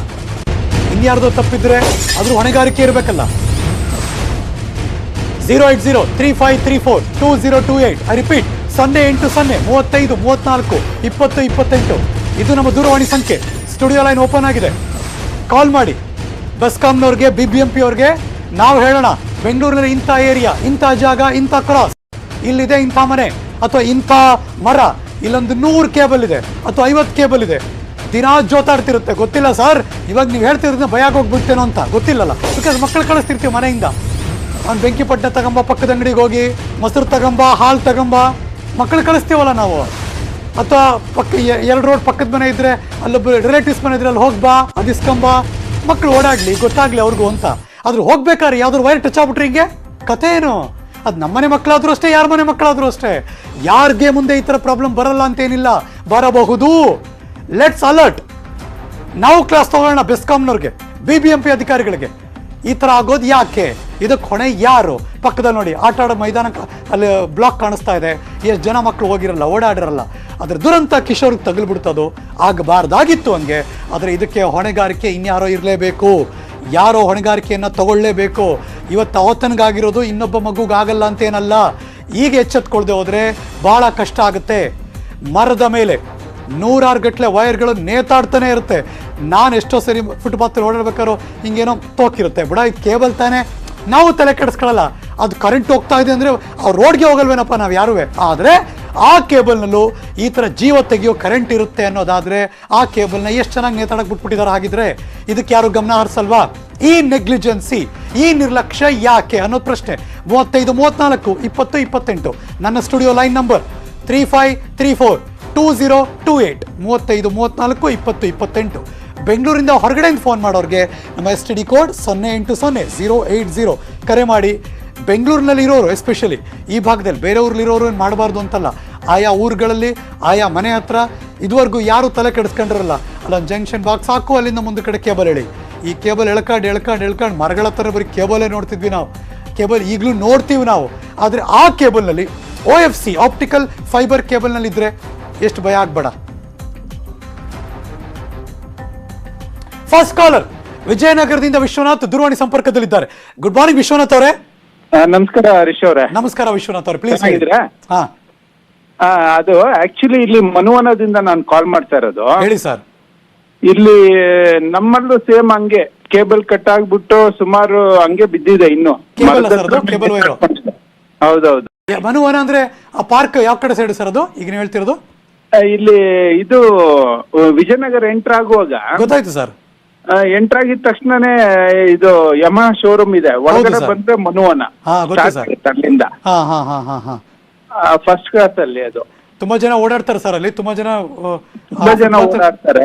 ಇನ್ಯಾರ್ದೋ ತಪ್ಪಿದ್ರೆ ಅದ್ರ ಹೊಣೆಗಾರಿಕೆ ಇರಬೇಕಲ್ಲ. 08035342028. I repeat, 0800 35 34 20 28. ಇದು ನಮ್ಮ ದೂರವಾಣಿ ಸಂಖ್ಯೆ. ಸ್ಟುಡಿಯೋ ಲೈನ್ ಓಪನ್ ಆಗಿದೆ, ಕಾಲ್ ಮಾಡಿ. ಬೆಸ್ಕಾಂನವ್ರಿಗೆ, BBMP ಅವ್ರಿಗೆ ನಾವು ಹೇಳೋಣ, ಬೆಂಗಳೂರಿನಲ್ಲಿ ಇಂಥ ಏರಿಯಾ, ಇಂಥ ಜಾಗ, ಇಂಥ ಕ್ರಾಸ್, ಇಲ್ಲಿದೆ ಇಂಥ ಮನೆ ಅಥವಾ ಇಂಥ ಮರ, ಇಲ್ಲೊಂದು 100 ಕೇಬಲ್ ಇದೆ ಅಥವಾ 50 ಕೇಬಲ್ ಇದೆ. ದಿನಾ ಜೋತಾಡ್ತಿರುತ್ತೆ. ಗೊತ್ತಿಲ್ಲ ಸರ್, ಇವಾಗ ನೀವು ಹೇಳ್ತಿರೋದನ್ನ ಭಯ ಹೋಗ್ಬಿಡ್ತೇನೋ ಅಂತ ಗೊತ್ತಿಲ್ಲಲ್ಲ. ಬಿಕಾಸ್ ಮಕ್ಕಳು ಕಳಿಸ್ತಿರ್ತೀವಿ ಮನೆಯಿಂದ. ಅವ್ನು ಬೆಂಕಿ ಪಟ್ಟಣ ತಗೊಂಬ, ಪಕ್ಕದ ಅಂಗಡಿಗೆ ಹೋಗಿ ಮೊಸರು ತಗೊಂಬ, ಹಾಲು ತಗೊಂಬ, ಮಕ್ಕಳು ಕಳಿಸ್ತೀವಲ್ಲ ನಾವು. ಅಥವಾ ಪಕ್ಕ 2 ರೋಡ್ ಪಕ್ಕದ ಮನೆ ಇದ್ರೆ ಅಲ್ಲೊಬ್ಬ ರಿಲೇಟಿವ್ಸ್ ಮನೆ ಇದ್ರೆ ಅಲ್ಲಿ ಹೋಗ್ಬಾ, ಅದು ಇಸ್ಕೊಂಬ, ಮಕ್ಕಳು ಓಡಾಡ್ಲಿ, ಗೊತ್ತಾಗ್ಲಿ ಅವ್ರಿಗೂ ಅಂತ. ಆದ್ರೆ ಹೋಗ್ಬೇಕಾದ್ರೆ ಯಾವ್ದಾದ್ರು ವೈರ್ ಟಚ್ ಆಗ್ಬಿಟ್ರಿ ಹಿಂಗೆ ಕತೆ ಏನು? ಅದು ನಮ್ಮನೆ ಮಕ್ಕಳಾದ್ರೂ ಅಷ್ಟೇ, ಯಾರ ಮನೆ ಮಕ್ಕಳಾದ್ರೂ ಅಷ್ಟೇ. ಯಾರಿಗೆ ಮುಂದೆ ಈ ಥರ ಪ್ರಾಬ್ಲಮ್ ಬರಲ್ಲ ಅಂತೇನಿಲ್ಲ, ಬರಬಹುದು. Let's alert. ನಾವು ಕ್ಲಾಸ್ ತಗೊಳ್ಳೋಣ ಬೆಸ್ಕಾಂನವ್ರಿಗೆ, BBMP ಅಧಿಕಾರಿಗಳಿಗೆ. ಈ ಥರ ಆಗೋದು ಯಾಕೆ? ಇದಕ್ಕೆ ಹೊಣೆ ಯಾರು? ಪಕ್ಕದಲ್ಲಿ ನೋಡಿ ಆಟ ಆಡೋ ಮೈದಾನ ಅಲ್ಲಿ ಬ್ಲಾಕ್ ಕಾಣಿಸ್ತಾ ಇದೆ, ಎಷ್ಟು ಜನ ಮಕ್ಕಳು ಹೋಗಿರಲ್ಲ, ಓಡಾಡಿರಲ್ಲ. ಅದ್ರ ದುರಂತ ಕಿಶೋರ್ಗೆ ತಗಲ್ಬಿಡ್ತದು. ಆಗಬಾರ್ದಾಗಿತ್ತು ಹಂಗೆ. ಆದರೆ ಇದಕ್ಕೆ ಹೊಣೆಗಾರಿಕೆ ಇನ್ಯಾರೋ ಇರಲೇಬೇಕು, ಯಾರೋ ಹೊಣೆಗಾರಿಕೆಯನ್ನು ತಗೊಳ್ಳೇಬೇಕು. ಇವತ್ತು ಅವತ್ತನಿಗಾಗಿರೋದು ಇನ್ನೊಬ್ಬ ಮಗುಗಾಗಲ್ಲ ಅಂತೇನಲ್ಲ. ಈಗ ಎಚ್ಚೆತ್ಕೊಳ್ದೆ ಹೋದರೆ ಭಾಳ ಕಷ್ಟ ಆಗುತ್ತೆ. ಮರದ ಮೇಲೆ 100 ಗಟ್ಟಲೆ ವೈರ್ಗಳು ನೇತಾಡ್ತಾನೆ ಇರುತ್ತೆ. ನಾನು ಎಷ್ಟೋ ಸರಿ ಫುಟ್ಪಾತಲ್ಲಿ ಓಡಾಡ್ಬೇಕಾದ್ರು ಹಿಂಗೇನೋ ತೋಕಿರುತ್ತೆ, ಬಿಡ ಇದು ಕೇಬಲ್ ತಾನೆ, ನಾವು ತಲೆ ಕೆಡಿಸ್ಕೊಳ್ಳಲ್ಲ. ಅದು ಕರೆಂಟ್ ಹೋಗ್ತಾ ಇದೆ ಅಂದರೆ ಆ ರೋಡ್ಗೆ ಹೋಗಲ್ವೇನಪ್ಪ ನಾವು ಯಾರೂ. ಆದರೆ ಆ ಕೇಬಲ್ನಲ್ಲೂ ಈ ಥರ ಜೀವ ತೆಗೆಯೋ ಕರೆಂಟ್ ಇರುತ್ತೆ ಅನ್ನೋದಾದರೆ ಆ ಕೇಬಲ್ನ ಎಷ್ಟು ಚೆನ್ನಾಗಿ ನೇತಾಡಕ್ಕೆ ಬಿಟ್ಬಿಟ್ಟಿದ್ದಾರೆ. ಹಾಗಿದ್ರೆ ಇದಕ್ಕೆ ಯಾರು ಗಮನ ಹರಿಸಲ್ವಾ? ಈ ನೆಗ್ಲಿಜೆನ್ಸಿ, ಈ ನಿರ್ಲಕ್ಷ್ಯ ಯಾಕೆ ಅನ್ನೋದು ಪ್ರಶ್ನೆ. 35 34 20 28 ನನ್ನ ಸ್ಟುಡಿಯೋ ಲೈನ್ ನಂಬರ್ 35342028 35 34 20 28. ಬೆಂಗಳೂರಿಂದ ಹೊರಗಡೆಯಿಂದ ಫೋನ್ ಮಾಡೋರಿಗೆ ನಮ್ಮ STD ಕೋಡ್ 080 ಕರೆ ಮಾಡಿ. ಬೆಂಗಳೂರಿನಲ್ಲಿ ಇರೋರು ಎಸ್ಪೆಷಲಿ ಈ ಭಾಗದಲ್ಲಿ, ಬೇರೆ ಊರಲ್ಲಿರೋರು ಏನು ಮಾಡಬಾರ್ದು ಅಂತಲ್ಲ, ಆಯಾ ಊರುಗಳಲ್ಲಿ ಆಯಾ ಮನೆ ಹತ್ರ ಇದುವರೆಗೂ ಯಾರು ತಲೆ ಕೆಡಿಸ್ಕೊಂಡಿರಲ್ಲ. ಅಲ್ಲೊಂದು ಜಂಕ್ಷನ್ ಬಾಕ್ಸ್ ಹಾಕು, ಅಲ್ಲಿಂದ ಮುಂದೆ ಕಡೆ ಕೇಬಲ್ ಎಳಿ. ಈ ಕೇಬಲ್ ಎಳ್ಕೊಂಡು ಮರಗಳ ಹತ್ರ ಬರೀ ಕೇಬಲೇ ನೋಡ್ತಿದ್ವಿ ನಾವು. ಕೇಬಲ್ ಈಗಲೂ ನೋಡ್ತೀವಿ ನಾವು. ಆದರೆ ಆ ಕೇಬಲ್ನಲ್ಲಿ OFC ಆಪ್ಟಿಕಲ್ ಫೈಬರ್ ಕೇಬಲ್ನಲ್ಲಿ ಇದ್ರೆ ಎಷ್ಟು ಭಯ ಆಗ್ಬೇಡ. ಫಸ್ಟ್ ಕಾಲರ್ ವಿಜಯನಗರದಿಂದ ವಿಶ್ವನಾಥ್ ದೂರವಾಣಿ ಸಂಪರ್ಕದಲ್ಲಿದ್ದಾರೆ. ಗುಡ್ ಮಾರ್ನಿಂಗ್ ವಿಶ್ವನಾಥ್ ಅವರೇ. ನಮಸ್ಕಾರ ಹರೀಶ್ ಅವರೇ. ನಮಸ್ಕಾರ ವಿಶ್ವನಾಥ್ ಅವರೇ, ಪ್ಲೀಸ್ ಹೇಳಿದ್ರಾ? ಅದು ಆಕ್ಚುಲಿ ಇಲ್ಲಿ ಮನುವನದಿಂದ ನಾನು ಕಾಲ್ ಮಾಡ್ತಾ ಇರೋದು. ಹೇಳಿ ಸರ್. ಇಲ್ಲಿ ನಮ್ಮಲ್ಲೂ ಸೇಮ್ ಹಂಗೆ ಕೇಬಲ್ ಕಟ್ ಆಗ್ಬಿಟ್ಟು ಸುಮಾರು ಹಂಗೆ ಬಿದ್ದಿದೆ. ಇನ್ನು ಕೇಬಲ್ ವೈರು. ಹೌದೌದು. ಮನುವನ ಅಂದ್ರೆ ಆ ಪಾರ್ಕ್ ಯಾವ ಕಡೆ ಸೈಡ್ ಸರ್ ಅದು ಈಗ ನೀವು ಹೇಳ್ತಿರೋದು? ಇಲ್ಲಿ ಇದು ವಿಜಯನಗರ ಎಂಟರ್ ಆಗುವಾಗ ಗೊತ್ತಾಯ್ತು ಸರ್. ಎಂಟರ್ ಆಗಿದ ತಕ್ಷಣನೇ ಇದು ಯಮ ಶೋರೂಮ್ ಇದೆ, ಒಳಗಡೆ ಬಂದ್ರೆ ಮನುವನ ಅಲ್ಲಿಂದ ಫಸ್ಟ್ ಕ್ಲಾಸ್ ಅಲ್ಲಿ. ಅದು ತುಂಬಾ ಜನ ಓಡಾಡ್ತಾರೆ ಸರ್ ಅಲ್ಲಿ, ತುಂಬಾ ಜನ ಓಡಾಡ್ತಾರೆ.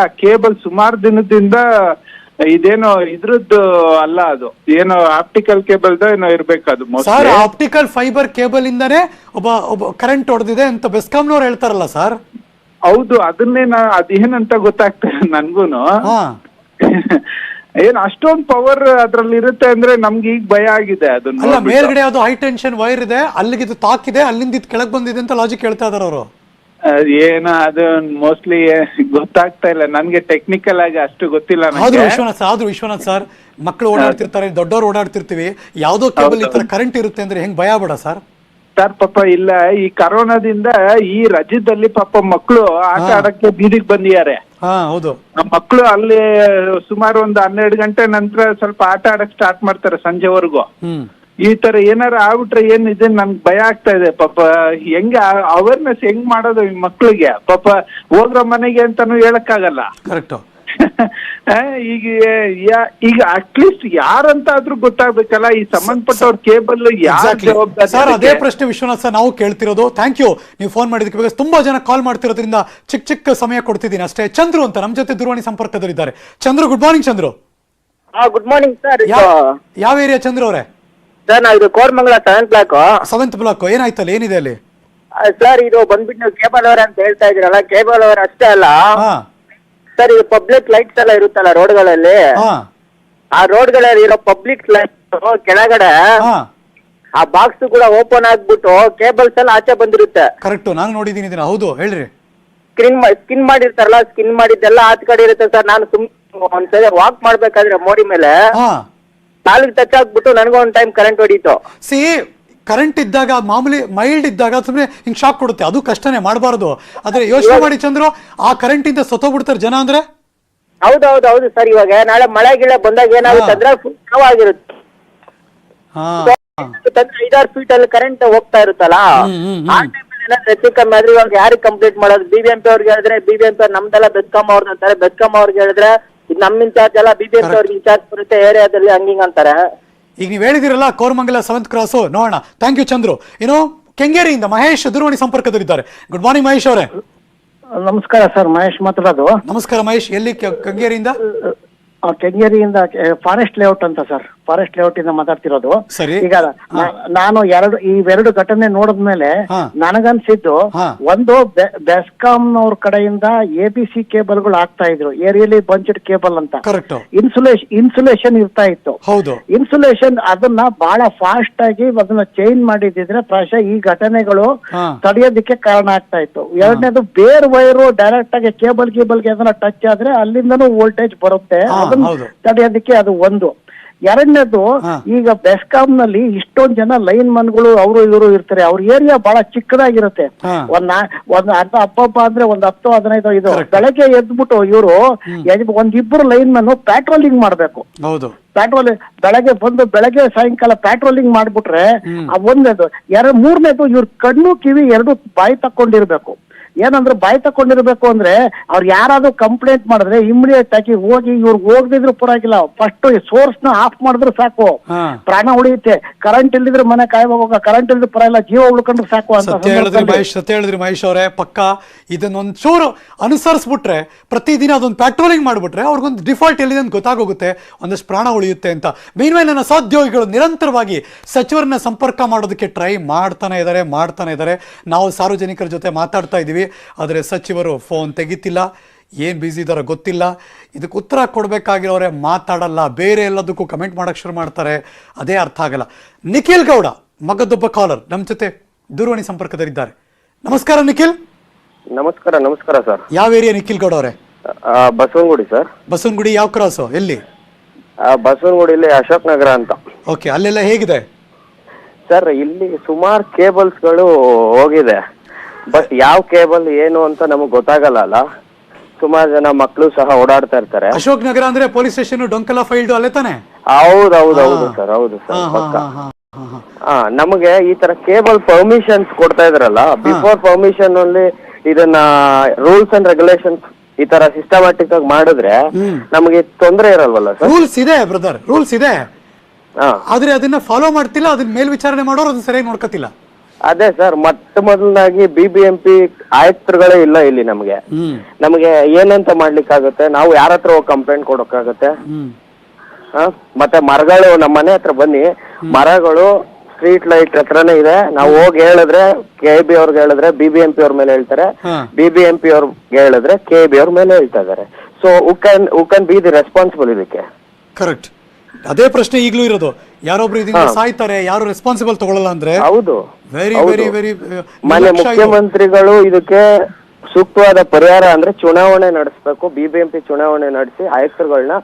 ಆ ಕೇಬಲ್ ಸುಮಾರು ದಿನದಿಂದ ಇದೇನೋ ಇದ್ರದ್ದು ಅಲ್ಲ, ಅದು ಏನೋ ಆಪ್ಟಿಕಲ್ ಕೇಬಲ್ ಏನೋ ಇರ್ಬೇಕು ಅದು. ಸರ್ ಆಪ್ಟಿಕಲ್ ಫೈಬರ್ ಕೇಬಲ್ ಇಂದಾನೆ ಒಬ್ಬ ಕರೆಂಟ್ ಹೊಡೆದಿದೆ ಅಂತ ಬೆಸ್ಕಾಂನವ್ರು ಹೇಳ್ತಾರಲ್ಲ ಸರ್. ಹೌದು, ಅದನ್ನೇ ಅದೇನಂತ ಗೊತ್ತಾಗ್ತದೆ ನನ್ಗೂನು. ಏನ್ ಅಷ್ಟೊಂದು ಪವರ್ ಅದ್ರಲ್ಲಿ ಇರುತ್ತೆ ಅಂದ್ರೆ ನಮ್ಗೆ ಈಗ ಭಯ ಆಗಿದೆ. ಅದನ್ನ ಮೇಲ್ಗಡೆ ಯಾವ್ದು ಹೈ ಟೆನ್ಷನ್ ವೈರ್ ಇದೆ, ಅಲ್ಲಿಗೆ ಇದು ತಾಕಿದೆ, ಅಲ್ಲಿಂದ ಇದು ಕೆಳಗ್ ಬಂದಿದೆ ಅಂತ ಲಾಜಿಕ್ ಹೇಳ್ತಾ ಇದಾರೆ ಅವರು. ಏನೋ ಅದು ಮೋಸ್ಟ್ಲಿ ಗೊತ್ತಾಗ್ತಾ ಇಲ್ಲ ನನ್ಗೆ, ಟೆಕ್ನಿಕಲ್ ಆಗಿ ಅಷ್ಟು ಗೊತ್ತಿಲ್ಲ. ಆದ್ರೂ ವಿಶ್ವನಾಥ್ ಸರ್, ಮಕ್ಕಳು ಓಡಾಡ್ತಿರ್ತಾರೆ, ದೊಡ್ಡವರು ಓಡಾಡ್ತಿರ್ತೀವಿ, ಯಾವ್ದೋ ಕೇಬಲ್ ಈ ತರ ಕರೆಂಟ್ ಇರುತ್ತೆ ಅಂದ್ರೆ ಹೆಂಗ್ ಭಯ ಬೇಡ ಸರ್? ಸರ್ ಪಾಪ ಇಲ್ಲ, ಈ ಕರೋನಾದಿಂದ ಈ ರಜದಲ್ಲಿ ಪಾಪ ಮಕ್ಕಳು ಆಟ ಆಡಕ್ಕೆ ಬೀದಿಗೆ ಬಂದಿದ್ದಾರೆ. ಹೌದು, ಮಕ್ಕಳು ಅಲ್ಲಿ ಸುಮಾರು ಒಂದು 12 ಗಂಟೆ ನಂತರ ಸ್ವಲ್ಪ ಆಟ ಆಡಕ್ ಸ್ಟಾರ್ಟ್ ಮಾಡ್ತಾರೆ ಸಂಜೆವರೆಗೂ. ಈ ತರ ಏನಾರ ಆಗ್ಬಿಟ್ರೆ ಏನ್ ಇದೆ ನನ್ಗೆ ಭಯ ಆಗ್ತಾ ಇದೆ. ಪಾಪ ಹೆಂಗ ಅವೇರ್ನೆಸ್ ಹೆಂಗ್ ಮಾಡೋದು ಈ ಮಕ್ಳಿಗೆ? ಪಾಪ ಹೋಗ್ರ ಮನೆಗೆ ಅಂತಾನು ಹೇಳಕ್ಕಾಗಲ್ಲ. ಕರೆಕ್ಟ್. ಈಗ ಅಟ್ಲೀಸ್ಟ್ ಯಾರಂತ ಆದ್ರೂ ಗೊತ್ತಾಗ್ಬೇಕಲ್ಲ, ಈ ಸಂಬಂಧಪಟ್ಟವ್ರ ಕೇಬಲ್ ಸರ್. ಅದೇ ಪ್ರಶ್ನೆ ವಿಶ್ವನಾಥ್ ಸರ್ ನಾವು ಕೇಳ್ತಿರೋದು. ಥ್ಯಾಂಕ್ ಯು ನೀವು ಫೋನ್ ಮಾಡಿದಕ್ಕೆ. ಬಿಕಾಸ್ ತುಂಬಾ ಜನ ಕಾಲ್ ಮಾಡ್ತಿರೋದ್ರಿಂದ ಚಿಕ್ಕ ಸಮಯ ಕೊಡ್ತಿದ್ದೀನಿ ಅಷ್ಟೇ. ಚಂದ್ರು ಅಂತ ನಮ್ಮ ಜೊತೆ ದೂರವಾಣಿ ಸಂಪರ್ಕದಲ್ಲಿದ್ದಾರೆ. Chandru, good morning Chandru. Good morning sir. ಯಾವ ಏರಿಯಾ ಚಂದ್ರು ಅವರೇ? ಸರ್ ನಾವು ಇದು ಕೋರಮಂಗಲ 7th ಬ್ಲಾಕ್. ಏನಾಯ್ತಲ್ಲ, ಏನಿದೆ ಅಲ್ಲಿ ಸರ್? ಇದು ಬಂದ್ಬಿಟ್ಟು ನೀವು ಕೇಬಲ್ ಅವರ್ ಅಂತ ಹೇಳ್ತಾ ಇದ್ದೀರಲ್ಲ, ಕೇಬಲ್ ಅವರ್ ಅಷ್ಟೇ ಅಲ್ಲ ಸರ್, ಈ ಪಬ್ಲಿಕ್ ಲೈಟ್ಸ್ ಎಲ್ಲ ಇರುತ್ತಲ್ಲ ರೋಡ್ಗಳಲ್ಲಿ, ಆ ರೋಡ್ಗಳಲ್ಲಿ ಇರೋ ಪಬ್ಲಿಕ್ ಲೈಟ್ ಕೆಳಗಡೆ ಆ ಬಾಕ್ಸ್ ಕೂಡ ಓಪನ್ ಆಗ್ಬಿಟ್ಟು ಕೇಬಲ್ಸ್ ಎಲ್ಲ ಆಚೆ ಬಂದಿರುತ್ತೆ. ಕರೆಕ್ಟ್, ನಾನು ನೋಡಿದೀನಿ ಇದನ್ನ. ಹೌದು, ಹೇಳ್ರಿ. ಸ್ಕಿನ್ ಮಾಡಿರ್ತಾರಲ್ಲ, ಸ್ಕಿನ್ ಮಾಡಿದ್ದೆಲ್ಲ ಆಚ ಕಡೆ ಇರುತ್ತೆ ಸರ್. ನಾನು ಒಂದ್ಸರಿ ವಾಕ್ ಮಾಡ್ಬೇಕಾದ್ರೆ ಮೋರಿ ಮೇಲೆ ನಾಲ್ಕು ಟಚ್ ಆಗ್ಬಿಟ್ಟು ನನಗೂ ಒಂದ್ ಟೈಮ್ ಕರೆಂಟ್ ಹೊಡೀತು. ಕರೆಂಟ್ ಇದ್ದಾಗ ಮಾಮೂಲಿ ಮೈಲ್ಡ್ ಇದ್ದಾಗ ಸುಮ್ಮನೆ ಹಿಂಗ್ ಶಾಕ್ ಕೊಡುತ್ತೆ, ಅದು ಕಷ್ಟನೇ, ಮಾಡಬಾರ್ದು. ಆದ್ರೆ ಯೋಚನೆ ಮಾಡಿ ಚಂದ್ರು, ಆ ಕರೆಂಟ್ ಇಂದ ಸತ್ತೋಗ್ಬಿಡ್ತಾರೆ ಜನ ಅಂದ್ರೆ. ಹೌದು ಸರ್. ಇವಾಗ ನಾಳೆ ಮಳೆ ಗಿಳೆ ಬಂದಾಗ ಏನಾಗುತ್ತೆ ಅಂದ್ರೆ ಫುಲ್ ಆಗಿರುತ್ತೆ. 5-6 ಫೀಟ್ ಅಲ್ಲಿ ಕರೆಂಟ್ ಹೋಗ್ತಾ ಇರುತ್ತಲ್ಲ, ಆ ಟೈಮಲ್ಲಿ ಹೆಚ್ಚು ಕಮ್ಮಿ ಆದ್ರೆ ಇವಾಗ ಯಾರಿಗೆ ಕಂಪ್ಲೀಟ್ ಮಾಡೋದು? BBMP ಅವ್ರಿಗೆ ಹೇಳಿದ್ರೆ BBMP ನಮ್ದೆಲ್ಲ ಬೆಸ್ಕಾಂ ಅವ್ರದ್ದು ಅಂತಾರೆ, ಬೆಸ್ಕಾಂ ಅವ್ರಿಗೆ ಹೇಳಿದ್ರೆ ಇದು ನಮ್ ಇನ್ಚಾರ್ಜ್ ಅಲ್ಲ, BBMP ಅವ್ರಿಗೆ ಇನ್ಚಾರ್ಜ್ ಬರುತ್ತೆ ಏರಿಯಾದಲ್ಲಿ ಹಂಗಿಂಗ್ ಅಂತಾರೆ. ಈಗ ನೀವು ಹೇಳಿದಿರಲ್ಲ ಕೋರಮಂಗಲ 7th ಕ್ರಾಸು, ನೋಡೋಣ. Thank you Chandru. ಇನ್ನು ಕೆಂಗೇರಿಯಿಂದ ಮಹೇಶ್ ದೂರವಾಣಿ ಸಂಪರ್ಕದಲ್ಲಿದ್ದಾರೆ. ಗುಡ್ ಮಾರ್ನಿಂಗ್ ಮಹೇಶ್ ಅವರೇ. ನಮಸ್ಕಾರ ಸರ್, ಮಹೇಶ್ ಮಾತಾಡೋದು. ನಮಸ್ಕಾರ ಮಹೇಶ್, ಎಲ್ಲಿ ಕೆಂಗೇರಿಯಿಂದ? ಕೆಂಗೇರಿಯಿಂದ ಫಾರೆಸ್ಟ್ ಲೇಔಟ್ ಅಂತ ಸರ್, ಫಾರೆಸ್ಟ್ ಲೇಔಟ್ ಇಂದ ಮಾತಾಡ್ತಿರೋದು. ಸರಿ. ಈಗ ನಾನು ಇವೆರಡು ಘಟನೆ ನೋಡಿದ್ಮೇಲೆ ನನಗನ್ಸಿದ್ದು, ಒಂದು ಬೆಸ್ಕಾಂನವ್ರ ಕಡೆಯಿಂದ ABC ಕೇಬಲ್ಗಳು ಆಗ್ತಾ ಇದ್ರು, ಏರಿಯಲಿ ಬಂಚಡ್ ಕೇಬಲ್ ಅಂತ. ಕರೆಕ್ಟ್. ಇನ್ಸುಲೇಷನ್ ಇರ್ತಾ ಇತ್ತು. ಹೌದು. ಇನ್ಸುಲೇಷನ್ ಅದನ್ನ ಬಹಳ ಫಾಸ್ಟ್ ಆಗಿ ಅದನ್ನ ಚೇಂಜ್ ಮಾಡಿದ್ರೆ ಪ್ರಾಯಶಃ ಈ ಘಟನೆಗಳು ತಡೆಯೋದಕ್ಕೆ ಕಾರಣ ಆಗ್ತಾ ಇತ್ತು. ಎರಡನೇದು ಬೇರ್ ವೈರು ಡೈರೆಕ್ಟ್ ಆಗಿ ಕೇಬಲ್ಗೆ ಅದನ್ನ ಟಚ್ ಆದ್ರೆ ಅಲ್ಲಿಂದನೂ ವೋಲ್ಟೇಜ್ ಬರುತ್ತೆ, ಅದನ್ನ ತಡೆಯೋದಕ್ಕೆ ಅದು ಒಂದು. ಎರಡನೇದು, ಈಗ ಬೆಸ್ಕಾಂ ನಲ್ಲಿ ಇಷ್ಟೊಂದು ಜನ ಲೈನ್ ಮನ್ಗಳು ಅವರು ಇವರು ಇರ್ತಾರೆ, ಅವ್ರ ಏರಿಯಾ ಬಹಳ ಚಿಕ್ಕದಾಗಿರುತ್ತೆ. ಒಂದ್ ಹಬ್ಬ ಅಂದ್ರೆ ಒಂದ್ 10-15 ಇದು ಬೆಳಗ್ಗೆ ಎದ್ಬಿಟ್ಟು ಇವರು ಒಂದಿಬ್ರು ಲೈನ್ ಮನ್ ಪ್ಯಾಟ್ರೋಲಿಂಗ್ ಮಾಡ್ಬೇಕು. ಹೌದು. ಬೆಳಗ್ಗೆ ಸಾಯಂಕಾಲ ಪ್ಯಾಟ್ರೋಲಿಂಗ್ ಮಾಡ್ಬಿಟ್ರೆ ಒಂದೇದು. ಮೂರನೇದು, ಇವ್ರ ಕಣ್ಣು ಕಿವಿ ಎರಡು ಬಾಯಿ ತಕೊಂಡಿರ್ಬೇಕು. ಏನಂದ್ರೆ ಬಾಯಿ ತಕೊಂಡಿರ್ಬೇಕು ಅಂದ್ರೆ ಅವ್ರು ಯಾರಾದ್ರೂ ಕಂಪ್ಲೇಂಟ್ ಮಾಡಿದ್ರೆ ಇಮಿಡಿಯೇಟ್ ಆಗಿ ಹೋಗಿ ಇವ್ರು ಹೋಗದಿದ್ರು ಪರವಾಗಿಲ್ಲ, ಫಸ್ಟ್ ಸೋರ್ಸ್ ನ ಆಫ್ ಮಾಡಿದ್ರೆ ಸಾಕು, ಪ್ರಾಣ ಉಳಿಯುತ್ತೆ. ಕರೆಂಟ್ ಇಲ್ದಿದ್ರೆ ಮನೆ ಕಾಯುವಾಗ, ಕರೆಂಟ್ ಇಲ್ದ್ರೆ ಪರವಾಗಿಲ್ಲ, ಜೀವ ಉಳ್ಕೊಂಡ್ರೆ ಸಾಕು ಅಂತ. ಸತ್ಯ ಹೇಳಿದ್ರಿ ಮಹೇಶ್ ಅವರೇ. ಪಕ್ಕ ಇದನ್ನೊಂದ್ ಚೂರು ಅನುಸರಿಸ್ಬಿಟ್ರೆ, ಪ್ರತಿದಿನ ಅದೊಂದು ಪ್ಯಾಟ್ರೋಲಿಂಗ್ ಮಾಡ್ಬಿಟ್ರೆ ಅವ್ರಿಗೊಂದು ಡಿಫಾಲ್ಟ್ ಎಲ್ಲಿದೆ ಅಂತ ಗೊತ್ತಾಗೋಗುತ್ತೆ, ಒಂದಷ್ಟು ಪ್ರಾಣ ಉಳಿಯುತ್ತೆ ಅಂತ. ಮೇನ್ಮೇಲೆ ನನ್ನ ಸಹೋದ್ಯೋಗಿಗಳು ನಿರಂತರವಾಗಿ ಸಚಿವರನ್ನ ಸಂಪರ್ಕ ಮಾಡೋದಕ್ಕೆ ಟ್ರೈ ಮಾಡ್ತಾನೆ ಇದ್ದಾರೆ. ನಾವು ಸಾರ್ವಜನಿಕರ ಜೊತೆ ಮಾತಾಡ್ತಾ ಇದೀವಿ, ಆದರೆ ಸಚಿವರು ಫೋನ್ ತೆಗಿತಿಲ್ಲ, ಏನು ಬ್ಯುಸಿ ಇದಾರೋ ಗೊತ್ತಿಲ್ಲ. ಇದಕ್ಕೆ ಉತ್ತರ ಕೊಡಬೇಕಾಗಿರೋರೆ ಮಾತಾಡಲ್ಲ, ಬೇರೆ ಎಲ್ಲದಕ್ಕೂ ಕಮೆಂಟ್ ಮಾಡೋಕ್ಕೆ ಶುರು ಮಾಡ್ತಾರೆ, ಅದೇ ಅರ್ಥ ಆಗಲ್ಲ. ನಿಖಿಲ್ ಗೌಡ ಮಗದೊಬ್ಬ ಕಾಲರ್ ನಮ್ಮ ಜೊತೆ ದೂರವಾಣಿ ಸಂಪರ್ಕದಲ್ಲಿದ್ದಾರೆ. ನಮಸ್ಕಾರ ನಿಖಿಲ್. ನಮಸ್ಕಾರ ಸರ್. ಯಾವ ಏರಿಯಾ ನಿಖಿಲ್ ಗೌಡ ಅವರೇ? ಬಸವನಗುಡಿ ಸರ್. ಬಸವನಗುಡಿ ಯಾವ ಕ್ರಾಸು, ಎಲ್ಲಿ? ಬಸವನಗುಡಿಲಿ ಅಶೋಕ್ ನಗರ ಅಂತ. ಓಕೆ, ಅಲ್ಲೆಲ್ಲ ಹೇಗಿದೆ ಸರ್? ಇಲ್ಲಿ ಸುಮಾರು ಕೇಬಲ್ಸ್ಗಳು ಹೋಗಿದೆ, ಬಟ್ ಯಾವ ಕೇಬಲ್ ಏನು ಅಂತ ನಮಗ್ ಗೊತ್ತಾಗಲ್ಲ ಅಲ್ಲ. ಸುಮಾರು ಜನ ಮಕ್ಕಳು ಸಹ ಓಡಾಡ್ತಾ ಇರ್ತಾರೆ. ಅಶೋಕ್ ನಗರ ಅಂದ್ರೆ ಪೊಲೀಸ್ ಸ್ಟೇಷನ್, ಡೊಂಕಲ ಫೈಲ್ಡ್ ಅಲ್ಲೇ ತಾನೆ? ಹೌದು ಸರ್. ನಮಗೆ ಈ ತರ ಕೇಬಲ್ ಪರ್ಮಿಷನ್ಸ್ ಕೊಡ್ತಾ ಇದ್ರಲ್ಲ, ಬಿಫೋರ್ ಪರ್ಮಿಷನ್ ಅಲ್ಲಿ ಇದನ್ನ ರೂಲ್ಸ್ ಅಂಡ್ ರೆಗ್ಯುಲೇಷನ್ಸ್ ಈ ತರ ಸಿಸ್ಟಮ್ಯಾಟಿಕ್ ಆಗಿ ಮಾಡಿದ್ರೆ ನಮಗೆ ತೊಂದರೆ ಇರಲ್ವಲ್ಲ ಸರ್? ರೂಲ್ಸ್ ಇದೆ ಬ್ರದರ್, ರೂಲ್ಸ್ ಇದೆ, ಆದ್ರೆ ಅದನ್ನ ಫಾಲೋ ಮಾಡ್ತಿಲ್ಲ, ಅದನ್ನ ಮೇಲ್ವಿಚಾರಣೆ ಮಾಡೋರು ಅದನ್ನ ಸರಿಯಾಗಿ ನೋಡ್ಕೋತಿಲ್ಲ. ಅದೇ ಸರ್, ಮೊದಲನಾಗಿ BBMP ಆಯುಕ್ತರುಗಳೇ ಇಲ್ಲ ಇಲ್ಲಿ. ನಮಗೆ ಏನಂತ ಮಾಡ್ಲಿಕ್ಕಾಗುತ್ತೆ? ನಾವು ಯಾರ ಹತ್ರ ಹೋಗಿ ಕಂಪ್ಲೇಂಟ್ ಕೊಡೋಕ್ಕಾಗತ್ತೆ? ಮತ್ತೆ ಮರಗಳು ನಮ್ಮ ಮನೆ ಹತ್ರ ಬನ್ನಿ, ಮರಗಳು ಸ್ಟ್ರೀಟ್ ಲೈಟ್ ಹತ್ರನೇ ಇದೆ. ನಾವು ಹೋಗಿ ಹೇಳಿದ್ರೆ KB ಅವ್ರಿಗೆ ಹೇಳಿದ್ರೆ BBMP ಅವ್ರ ಮೇಲೆ ಹೇಳ್ತಾರೆ, BBMP ಅವ್ರಿಗೆ ಹೇಳಿದ್ರೆ KB ಅವ್ರ ಮೇಲೆ ಹೇಳ್ತಾ ಇದಾರೆ. So who can be the responsible ಇದಕ್ಕೆ? ಕರೆಕ್ಟ್. ಅದೇ ಪ್ರಶ್ನೆ ಈಗಲೂ ಇರೋದು, ಯಾರೊಬ್ರು ಇದರಿಂದ ಸಾಯ್ತಾರೆ, ಯಾರು ರೆಸ್ಪಾನ್ಸಿಬಲ್ ತಗೊಳ್ಳಲ್ಲ ಅಂದ್ರೆ. ಹೌದು, ವೆರಿ ವೆರಿ ವೆರಿ. ಮನೆ ಮುಖ್ಯಮಂತ್ರಿಗಳು ಇದಕ್ಕೆ ಸೂಕ್ತವಾದ ಪರಿಹಾರ ಅಂದ್ರೆ ಚುನಾವಣೆ ನಡೆಸಬೇಕು, BBMP ಚುನಾವಣೆ ನಡೆಸಿ ಆಯುಕ್ತರುಗಳನ್ನ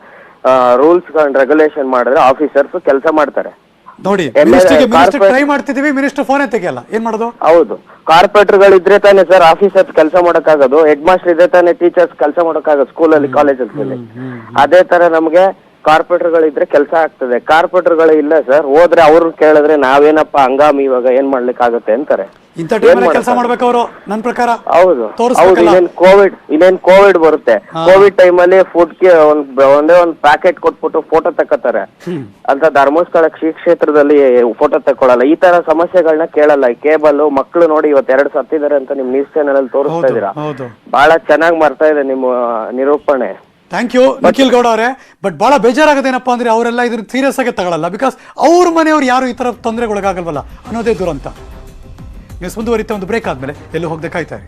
ರೂಲ್ಸ್ ರೆಗ್ಯುಲೇಷನ್ ಮಾಡಿದ್ರೆ ಆಫೀಸರ್ಸ್ ಕೆಲಸ ಮಾಡ್ತಾರೆ. ನೋಡಿ, ಟ್ರೈ ಮಾಡ್ತಿದೀವಿ, ಮಿನಿಸ್ಟರ್ ಫೋನ್ ತೆಗಿಯಲ್ಲ, ಏನ್ ಮಾಡೋದು? ಹೌದು, ಕಾರ್ಪೊರೇಟರ್ಗಳು ಇದ್ರೆ ತಾನೇ ಸರ್ ಆಫೀಸರ್ಸ್ ಕೆಲಸ ಮಾಡಕ್ಕಾಗೋದು, ಹೆಡ್ ಮಾಸ್ಟರ್ ಇದ್ರೆ ತಾನೇ ಟೀಚರ್ಸ್ ಕೆಲಸ ಮಾಡಕ್ಕಾಗೋದು ಸ್ಕೂಲಲ್ಲಿ, ಕಾಲೇಜಲ್ಲಿ. ಅದೇ ತರ ನಮ್ಗೆ ಕಾರ್ಪೊರೇಟರ್ಗಳಿದ್ರೆ ಕೆಲಸ ಆಗ್ತದೆ. ಕಾರ್ಪೊರೇಟರ್ಗಳು ಇಲ್ಲ ಸರ್, ಹೋದ್ರೆ ಅವ್ರು ಕೇಳಿದ್ರೆ ನಾವೇನಪ್ಪ ಹಂಗಾಮಿ ಇವಾಗ ಏನ್ ಮಾಡ್ಲಿಕ್ಕೆ ಆಗುತ್ತೆ ಅಂತಾರೆ. ಕೆಲಸ ಮಾಡ್ಬೇಕು ಅವರು, ನನ್ನ ಪ್ರಕಾರ. ಹೌದು, ಇನ್ನೇನ್ ಕೋವಿಡ್ ಬರುತ್ತೆ. ಕೋವಿಡ್ ಟೈಮಲ್ಲಿ ಫುಡ್ಗೆ ಒಂದೇ ಒಂದ್ ಪ್ಯಾಕೆಟ್ ಕೊಟ್ಬಿಟ್ಟು ಫೋಟೋ ತಕ್ಕತಾರೆ ಅಂತ ಧರ್ಮಸ್ಥಳ ಶ್ರೀ ಕ್ಷೇತ್ರದಲ್ಲಿ ಫೋಟೋ ತಕ್ಕೊಳಲ್ಲ. ಈ ತರ ಸಮಸ್ಯೆಗಳನ್ನ ಕೇಳಲ್ಲ. ಕೇಬಲ್ ಮಕ್ಳು ನೋಡಿ ಇವತ್ತು 2 ಸತ್ತಿದ್ದಾರೆ ಅಂತ ನಿಮ್ ನ್ಯೂಸ್ ಚಾನೆಲ್ ಅಲ್ಲಿ ತೋರಿಸ್ತಾ ಇದೀರಾ. ಬಹಳ ಚೆನ್ನಾಗಿ ಮಾಡ್ತಾ ಇದೆ ನಿಮ್ಮ ನಿರೂಪಣೆ. ಥ್ಯಾಂಕ್ ಯು ನಿಖಿಲ್ ಗೌಡ ಅವರೇ. ಬಟ್ ಬಹಳ ಬೇಜಾರಾಗದೇನಪ್ಪ ಅಂದ್ರೆ ಅವರೆಲ್ಲ ಇದನ್ನ ಸೀರಿಯಸ್ ಆಗಿ ತಗೊಳ್ಳಲ್ಲ, ಬಿಕಾಸ್ ಅವ್ರ ಮನೆಯವ್ರು ಯಾರು ಈ ತರ ತೊಂದರೆಗೊಳಗಾಗಲ್ವಲ್ಲ ಅನ್ನೋದೇ ದುರಂತ. ನ್ಯೂಸ್ ಮುಂದುವರಿತಾ, ಒಂದು ಬ್ರೇಕ್ ಆದ್ಮೇಲೆ ಎಲ್ಲೂ ಹೋಗದೆ ಕಾಯ್ತಾ ಇರಿ.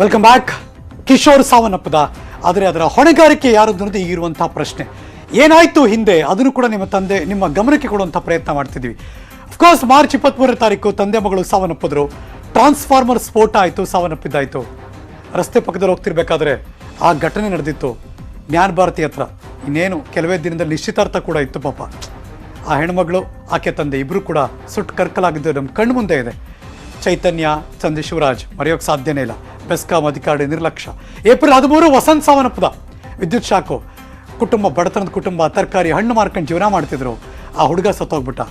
Welcome back. ಕಿಶೋರ್ ಸಾವನ್ನಪ್ಪದ, ಆದರೆ ಅದರ ಹೊಣೆಗಾರಿಕೆ ಯಾರದ್ದು ಅನ್ನೋದು ಈಗಿರುವಂತಹ ಪ್ರಶ್ನೆ. ಏನಾಯ್ತು ಹಿಂದೆ ಅದನ್ನು ಕೂಡ ನಿಮ್ಮ ಗಮನಕ್ಕೆ ಕೊಡುವಂತಹ ಪ್ರಯತ್ನ ಮಾಡ್ತಿದ್ವಿ. ಅಫ್ಕೋರ್ಸ್ ಮಾರ್ಚ್ 23ನೇ ತಾರೀಕು ತಂದೆ ಮಗಳು ಸಾವನ್ನಪ್ಪಿದ್ರು. ಟ್ರಾನ್ಸ್ಫಾರ್ಮರ್ ಸ್ಫೋಟ ಆಯಿತು, ಸಾವನ್ನಪ್ಪಿದ್ದಾಯಿತು. ರಸ್ತೆ ಪಕ್ಕದಲ್ಲಿ ಹೋಗ್ತಿರ್ಬೇಕಾದ್ರೆ ಆ ಘಟನೆ ನಡೆದಿತ್ತು ಜ್ಞಾನ ಭಾರತಿ ಹತ್ರ. ಇನ್ನೇನು ಕೆಲವೇ ದಿನದಲ್ಲಿ ನಿಶ್ಚಿತಾರ್ಥ ಕೂಡ ಇತ್ತು. ಪಾಪ ಆ ಹೆಣ್ಮಗಳು, ಆಕೆ ತಂದೆ ಇಬ್ಬರು ಕೂಡ ಸುಟ್ಟು ಕರ್ಕಲಾಗಿದ್ದು ನಮ್ಮ ಕಣ್ಣು ಮುಂದೆ ಇದೆ. ಚೈತನ್ಯ, ತಂದೆ ಶಿವರಾಜ್ ಮರೆಯೋಕ್ಕೆ ಸಾಧ್ಯನೇ ಇಲ್ಲ. ಬೆಸ್ಕಾಂ ಅಧಿಕಾರಿ ನಿರ್ಲಕ್ಷ್ಯ. ಏಪ್ರಿಲ್ 13 ವಸಂತ್ ಸಾವನ್ನಪ್ಪದ, ವಿದ್ಯುತ್ ಶಾಕು. ಕುಟುಂಬ, ಬಡತನದ ಕುಟುಂಬ, ತರಕಾರಿ ಹಣ್ಣು ಮಾರ್ಕೊಂಡು ಜೀವನ ಮಾಡ್ತಿದ್ರು. ಆ ಹುಡುಗ ಸತ್ತೋಗ್ಬಿಟ್ಟ.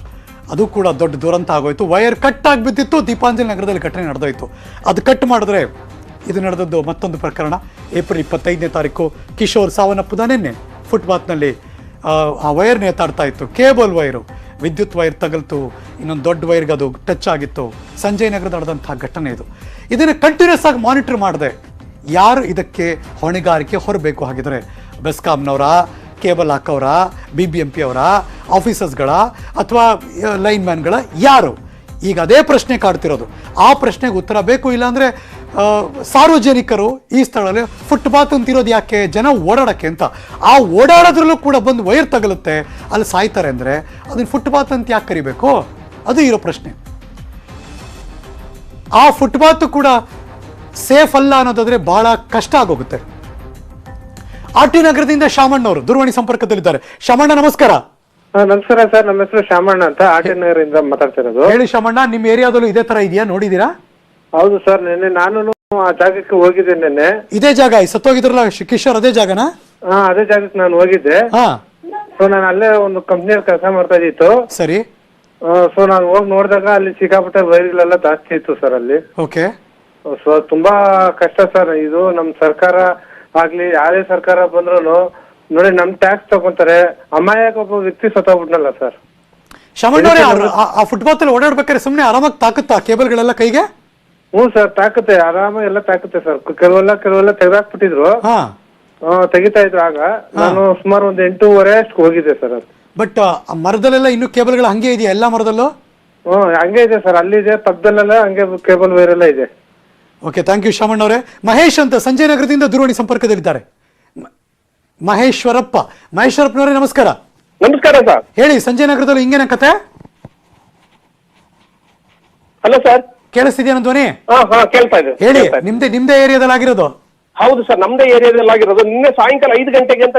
ಅದು ಕೂಡ ದೊಡ್ಡ ದುರಂತ ಆಗೋಯ್ತು. ವೈರ್ ಕಟ್ ಆಗಿ ಬಿದ್ದಿತ್ತು, ದೀಪಾಂಜಲಿ ನಗರದಲ್ಲಿ ಘಟನೆ ನಡೆದೋಯ್ತು. ಅದು ಕಟ್ ಮಾಡಿದ್ರೆ ಇದು ನಡೆದದ್ದು ಮತ್ತೊಂದು ಪ್ರಕರಣ. ಏಪ್ರಿಲ್ 25ನೇ ತಾರೀಕು ಕಿಶೋರ್ ಸಾವನ್ನಪ್ಪದ ನಿನ್ನೆ ಫುಟ್ಪಾತ್ನಲ್ಲಿ ಆ ವೈರ್ ನೇತಾಡ್ತಾ ಇತ್ತು, ಕೇಬಲ್ ವೈರು, ವಿದ್ಯುತ್ ವೈರ್ ತಗಲ್ತು, ಇನ್ನೊಂದು ದೊಡ್ಡ ವೈರ್ಗೆ ಅದು ಟಚ್ ಆಗಿತ್ತು. ಸಂಜಯ್ ನಗರದ ನಡೆದಂತಹ ಘಟನೆ ಇದು. ಇದನ್ನು ಕಂಟಿನ್ಯೂಸ್ ಆಗಿ ಮಾನಿಟರ್ ಮಾಡಿದೆ. ಯಾರು ಇದಕ್ಕೆ ಹೊಣೆಗಾರಿಕೆ ಹೊರಬೇಕು ಹಾಗಿದ್ರೆ? ಬೆಸ್ಕಾಂನವರ, ಕೇಬಲ್ ಹಾಕೋರ, BBMP ಅವರ, ಆಫೀಸರ್ಸ್ಗಳ ಅಥವಾ ಲೈನ್ ಮ್ಯಾನ್ಗಳ, ಯಾರು? ಈಗ ಅದೇ ಪ್ರಶ್ನೆ ಕಾಡ್ತಿರೋದು. ಆ ಪ್ರಶ್ನೆಗೆ ಉತ್ತರ ಬೇಕು. ಇಲ್ಲಾಂದರೆ ಸಾರ್ವಜನಿಕರು ಈ ಸ್ಥಳದಲ್ಲಿ ಫುಟ್ಪಾತ್ ಅಂತಿರೋದು ಯಾಕೆ? ಜನ ಓಡಾಡೋಕ್ಕೆ ಅಂತ. ಆ ಓಡಾಡೋದ್ರಲ್ಲೂ ಕೂಡ ಬಂದು ವೈರ್ ತಗಲುತ್ತೆ, ಅಲ್ಲಿ ಸಾಯ್ತಾರೆ ಅಂದರೆ ಅದನ್ನು ಫುಟ್ಪಾತ್ ಅಂತ ಯಾಕೆ ಕರಿಬೇಕು? ಅದು ಇರೋ ಪ್ರಶ್ನೆ. ಆ ಫುಟ್ಪಾತ್ ಕೂಡ ಸೇಫ್ ಅಲ್ಲ ಅನ್ನೋದಾದ್ರೆ ಬಹಳ ಕಷ್ಟ ಆಗೋಗುತ್ತೆ. RT ನಗರದಿಂದ ಶಾಮಣ್ಣವರು ದೂರವಾಣಿ ಸಂಪರ್ಕದಲ್ಲಿದ್ದಾರೆ. ಶಾಮಣ್ಣ ನಮಸ್ಕಾರ. ನಮಸ್ಕಾರ ಸರ್, ನಮ್ಮ ಹೆಸರು ಶಾಮಣ್ಣ ಅಂತ, RT ನಗರದಿಂದ ಮಾತಾಡ್ತಿರೋದು. ಹೇಳಿ ಶಾಮಣ್ಣ, ನಿಮ್ಮ ಏರಿಯಾದಲ್ಲೂ ಇದೇ ತರ ಇದೆಯಾ? ನೋಡಿದೀರಾ? ಹೌದು ಸರ್, ನಿನ್ನೆ ನಾನು ಆ ಜಾಗಕ್ಕೆ ಹೋಗಿದ್ದೆ. ನಿನ್ನೆ ಇದೇ ಜಾಗ ಸತ್ತೋಗಿದ್ರಲ್ಲ ಕಿಶೋರ್, ಅದೇ ಜಾಗನಾ? ಅದೇ ಜಾಗಕ್ಕೆ ನಾನು ಹೋಗಿದ್ದೆ. ಸೊ ನಾನು ಅಲ್ಲೇ ಒಂದು ಕಂಪ್ನಿಯಲ್ಲಿ ಕೆಲಸ ಮಾಡ್ತಾ ಇದ್ದಿತ್ತು. ಸರಿ. ಸೊ ನಾನು ಹೋಗಿ ನೋಡಿದಾಗ ಅಲ್ಲಿ ಸಿಕ್ಕಾಪಟ್ಟೆ ವೈರ್ಗಳೆಲ್ಲ ಜಾಸ್ತಿ ಇತ್ತು ಸರ್ ಅಲ್ಲಿ. ಓಕೆ. ಸೊ ತುಂಬಾ ಕಷ್ಟ ಸರ್. ಇದು ನಮ್ ಸರ್ಕಾರ ಆಗ್ಲಿ, ಯಾರೇ ಸರ್ಕಾರ ಬಂದ್ರು ನೋಡಿ ನಮ್ ಟ್ಯಾಕ್ಸ್ ತಗೊಂತಾರೆ. ಅಮಾಯಕ ಒಬ್ಬ ವ್ಯಕ್ತಿ ಸತ್ತೋಗ್ಬಿಟ್ನಲ್ಲ ಸರ್. ಶಾಮಣ್ಣವ್ರೆ, ಆ ಫುಟ್ಪಾತ್ ಅಲ್ಲಿ ಓಡಾಡ್ಬೇಕಾದ್ರೆ ಸುಮ್ನೆ ಆರಾಮಾಗಿ ತಾಕುತ್ತಾ ಕೇಬಲ್ಗಳೆಲ್ಲ ಕೈಗೆ? ಹ್ಞೂ ಸರ್, ತಾಕುತ್ತೆ, ಆರಾಮಾಗಿ ಎಲ್ಲ ತಾಕುತ್ತೆ ಸರ್. ಕೆಲವೆಲ್ಲ ತೆಗೆದಾಕ್ಬಿಟ್ಟಿದ್ರು, ತೆಗಿತಾ ಇದ್ರು. ಆಗ ನಾನು ಸುಮಾರು ಒಂದು 8:30 ಅಷ್ಟು ಹೋಗಿದ್ದೆ ಸರ್. ಅದು ಬಟ್ ಮರದಲ್ಲೆಲ್ಲ ಇನ್ನೂ ಕೇಬಲ್ಗಳು ಹಂಗೆ ಇದೆಯಾ? ಎಲ್ಲ ಮರದಲ್ಲೂ ಹಂಗೆ ಇದೆ ಸರ್. ಅಲ್ಲಿದೆ, ಪಕ್ಕದಲ್ಲೆಲ್ಲ ಹಂಗೆ ಕೇಬಲ್ ವೈರ್ ಎಲ್ಲ ಇದೆ. ಓಕೆ, ಥ್ಯಾಂಕ್ ಯು ಶಾಮಣ್ಣವ್ರೆ. ಮಹೇಶ್ ಅಂತ ಸಂಜಯ್ ನಗರದಿಂದ ದೂರವಾಣಿ ಸಂಪರ್ಕದಲ್ಲಿದ್ದಾರೆ. ಮಹೇಶ್ವರಪ್ಪನವರೇ ನಮಸ್ಕಾರ. ನಮಸ್ಕಾರ ಸರ್. ಹೇಳಿ, ಸಂಜಯ್ ನಗರದಲ್ಲಿ ಹಿಂಗೇನ ಕತೆ? ಹಲೋ ಸರ್, ಕೇಳಿಸ್ತಿದ್ಯಾ ನನ್ನ ಧ್ವನಿ? ಕೇಳ್ತಾ ಇದೆ. ಹೇಳಿ, ನಿಮ್ದೇ ಏರಿಯಾದಲ್ಲಿ ಆಗಿರೋದು? ಹೌದು ಸರ್, ನಮ್ದೇ ಏರಿಯಾದಲ್ಲಿ ಆಗಿರೋದು. ನಿನ್ನೆ ಸಾಯಂಕಾಲ 5 ಗಂಟೆಗೆ ಅಂತ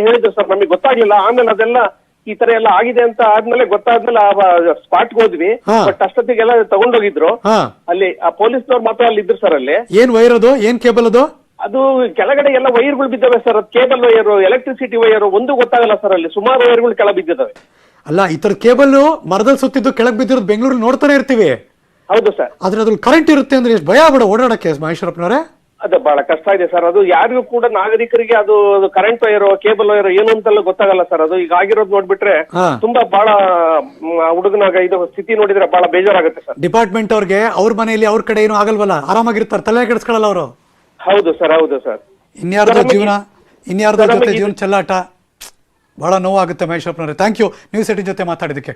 ಹೇಳಿದ್ರು ಸರ್, ನಮಗೆ ಗೊತ್ತಾಗ್ಲಿಲ್ಲ. ಆಮೇಲೆ ಅದೆಲ್ಲ ಈ ತರ ಎಲ್ಲ ಆಗಿದೆ ಅಂತ ಆದ್ಮೇಲೆ ಗೊತ್ತಾದ್ಮೇಲೆ ಸ್ಪಾಟ್ ಹೋದ್ವಿ. ಬಟ್ ಅಷ್ಟೊತ್ತಿಗೆಲ್ಲ ತಗೊಂಡೋಗಿದ್ರು. ಅಲ್ಲಿ ಆ ಪೊಲೀಸ್ನವ್ರು ಮಾತ್ರ ಅಲ್ಲಿ ಇದ್ರು ಸರ್. ಅಲ್ಲಿ ಏನ್ ವೈರ್ ಅದು? ಏನ್ ಕೇಬಲ್ ಅದು? ಅದು ಕೆಳಗಡೆ ಎಲ್ಲ ವೈರ್ಗಳು ಬಿದ್ದಾವೆ ಸರ್. ಅದು ಕೇಬಲ್ ವೈರ್, ಎಲೆಕ್ಟ್ರಿಸಿಟಿ ವೈರ್ ಒಂದು ಗೊತ್ತಾಗಲ್ಲ ಸರ್. ಅಲ್ಲಿ ಸುಮಾರು ವೈರ್ಗಳು ಕೆಳ ಬಿದ್ದಿದ್ದಾವೆ. ಅಲ್ಲ, ಈ ತರ ಕೇಬಲ್ ಮರದಲ್ಲಿ ಸುತ್ತಿದ್ದು ಕೆಳಗ್ ಬಿದ್ದಿರೋದು ಬೆಂಗಳೂರಲ್ಲಿ ನೋಡ್ತಾನೆ ಇರ್ತೀವಿ. ಹೌದು ಸರ್. ಆದ್ರೆ ಅದ್ರಲ್ಲಿ ಕರೆಂಟ್ ಇರುತ್ತೆ ಅಂದ್ರೆ ಎಷ್ಟು ಭಯ ಬಿಡ ಓಡಾಡಕ್ಕೆ ಮಹೇಶ್ವರಪ್ಪನವರೇ? ಅದು ಬಹಳ ಕಷ್ಟ ಇದೆ ಸರ್. ಅದು ಯಾರಿಗೂ ಕೂಡ ನಾಗರಿಕರಿಗೆ ಅದು ಕರೆಂಟ್ ವೈರ್, ಕೇಬಲ್ ವೈರ್ ಏನು ಅಂತೆಲ್ಲ ಗೊತ್ತಾಗಲ್ಲ ಸರ್. ಅದು ಈಗ ಆಗಿರೋದು ನೋಡ್ಬಿಟ್ರೆ ತುಂಬಾ ಬಹಳ ಹುಡುಗನಾಗ ಇದು ಸ್ಥಿತಿ ನೋಡಿದ್ರೆ ಬಹಳ ಬೇಜಾರಾಗುತ್ತೆ ಸರ್. ಡಿಪಾರ್ಟ್ಮೆಂಟ್ ಅವ್ರಿಗೆ ಅವ್ರ ಮನೆಯಲ್ಲಿ ಅವ್ರ ಕಡೆ ಏನು ಆಗಲ್ವಲ್ಲ, ಆರಾಮಾಗಿರ್ತಾರೆ, ತಲೆ ಕೆಡಿಸ್ಕೊಳ್ಳಲ್ಲ ಅವರು. ಹೌದು ಸರ್, ಹೌದು ಸರ್. ಇನ್ಯಾರ್ದೋ ಜೊತೆ ಜೀವನ ಚೆಲ್ಲಾಟ, ಬಹಳ ನೋವಾಗುತ್ತೆ ಮಹೇಶ್ವರಪ್ಪನವರೇ. ಥ್ಯಾಂಕ್ ಯು ನ್ಯೂಸ್ 18 ಜೊತೆ ಮಾತಾಡಿದಕ್ಕೆ.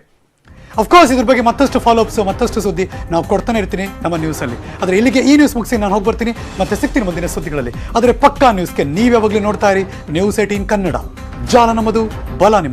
ಅಫ್ಕೋರ್ಸ್ ಇದ್ರ ಬಗ್ಗೆ ಮತ್ತಷ್ಟು ಫಾಲೋಅಪ್ಸ್, ಮತ್ತಷ್ಟು ಸುದ್ದಿ ನಾವು ಕೊಡ್ತಾನೆ ಇರ್ತೀನಿ ನಮ್ಮ ನ್ಯೂಸಲ್ಲಿ. ಆದರೆ ಇಲ್ಲಿಗೆ ಈ ನ್ಯೂಸ್ ಮುಗಿಸಿ ನಾನು ಹೋಗಿ ಬರ್ತೀನಿ, ಮತ್ತೆ ಸಿಗ್ತೀನಿ ಮುಂದಿನ ಸುದ್ದಿಗಳಲ್ಲಿ. ಆದರೆ ಪಕ್ಕಾ ನ್ಯೂಸ್ಗೆ ನೀವು ಯಾವಾಗಲೂ ನೋಡ್ತಾ ಇರಿ ನ್ಯೂಸ್ 18 ಕನ್ನಡ. ಜಾಲ ನಮ್ಮದು, ಬಲ ನಿಮ್ಮದು.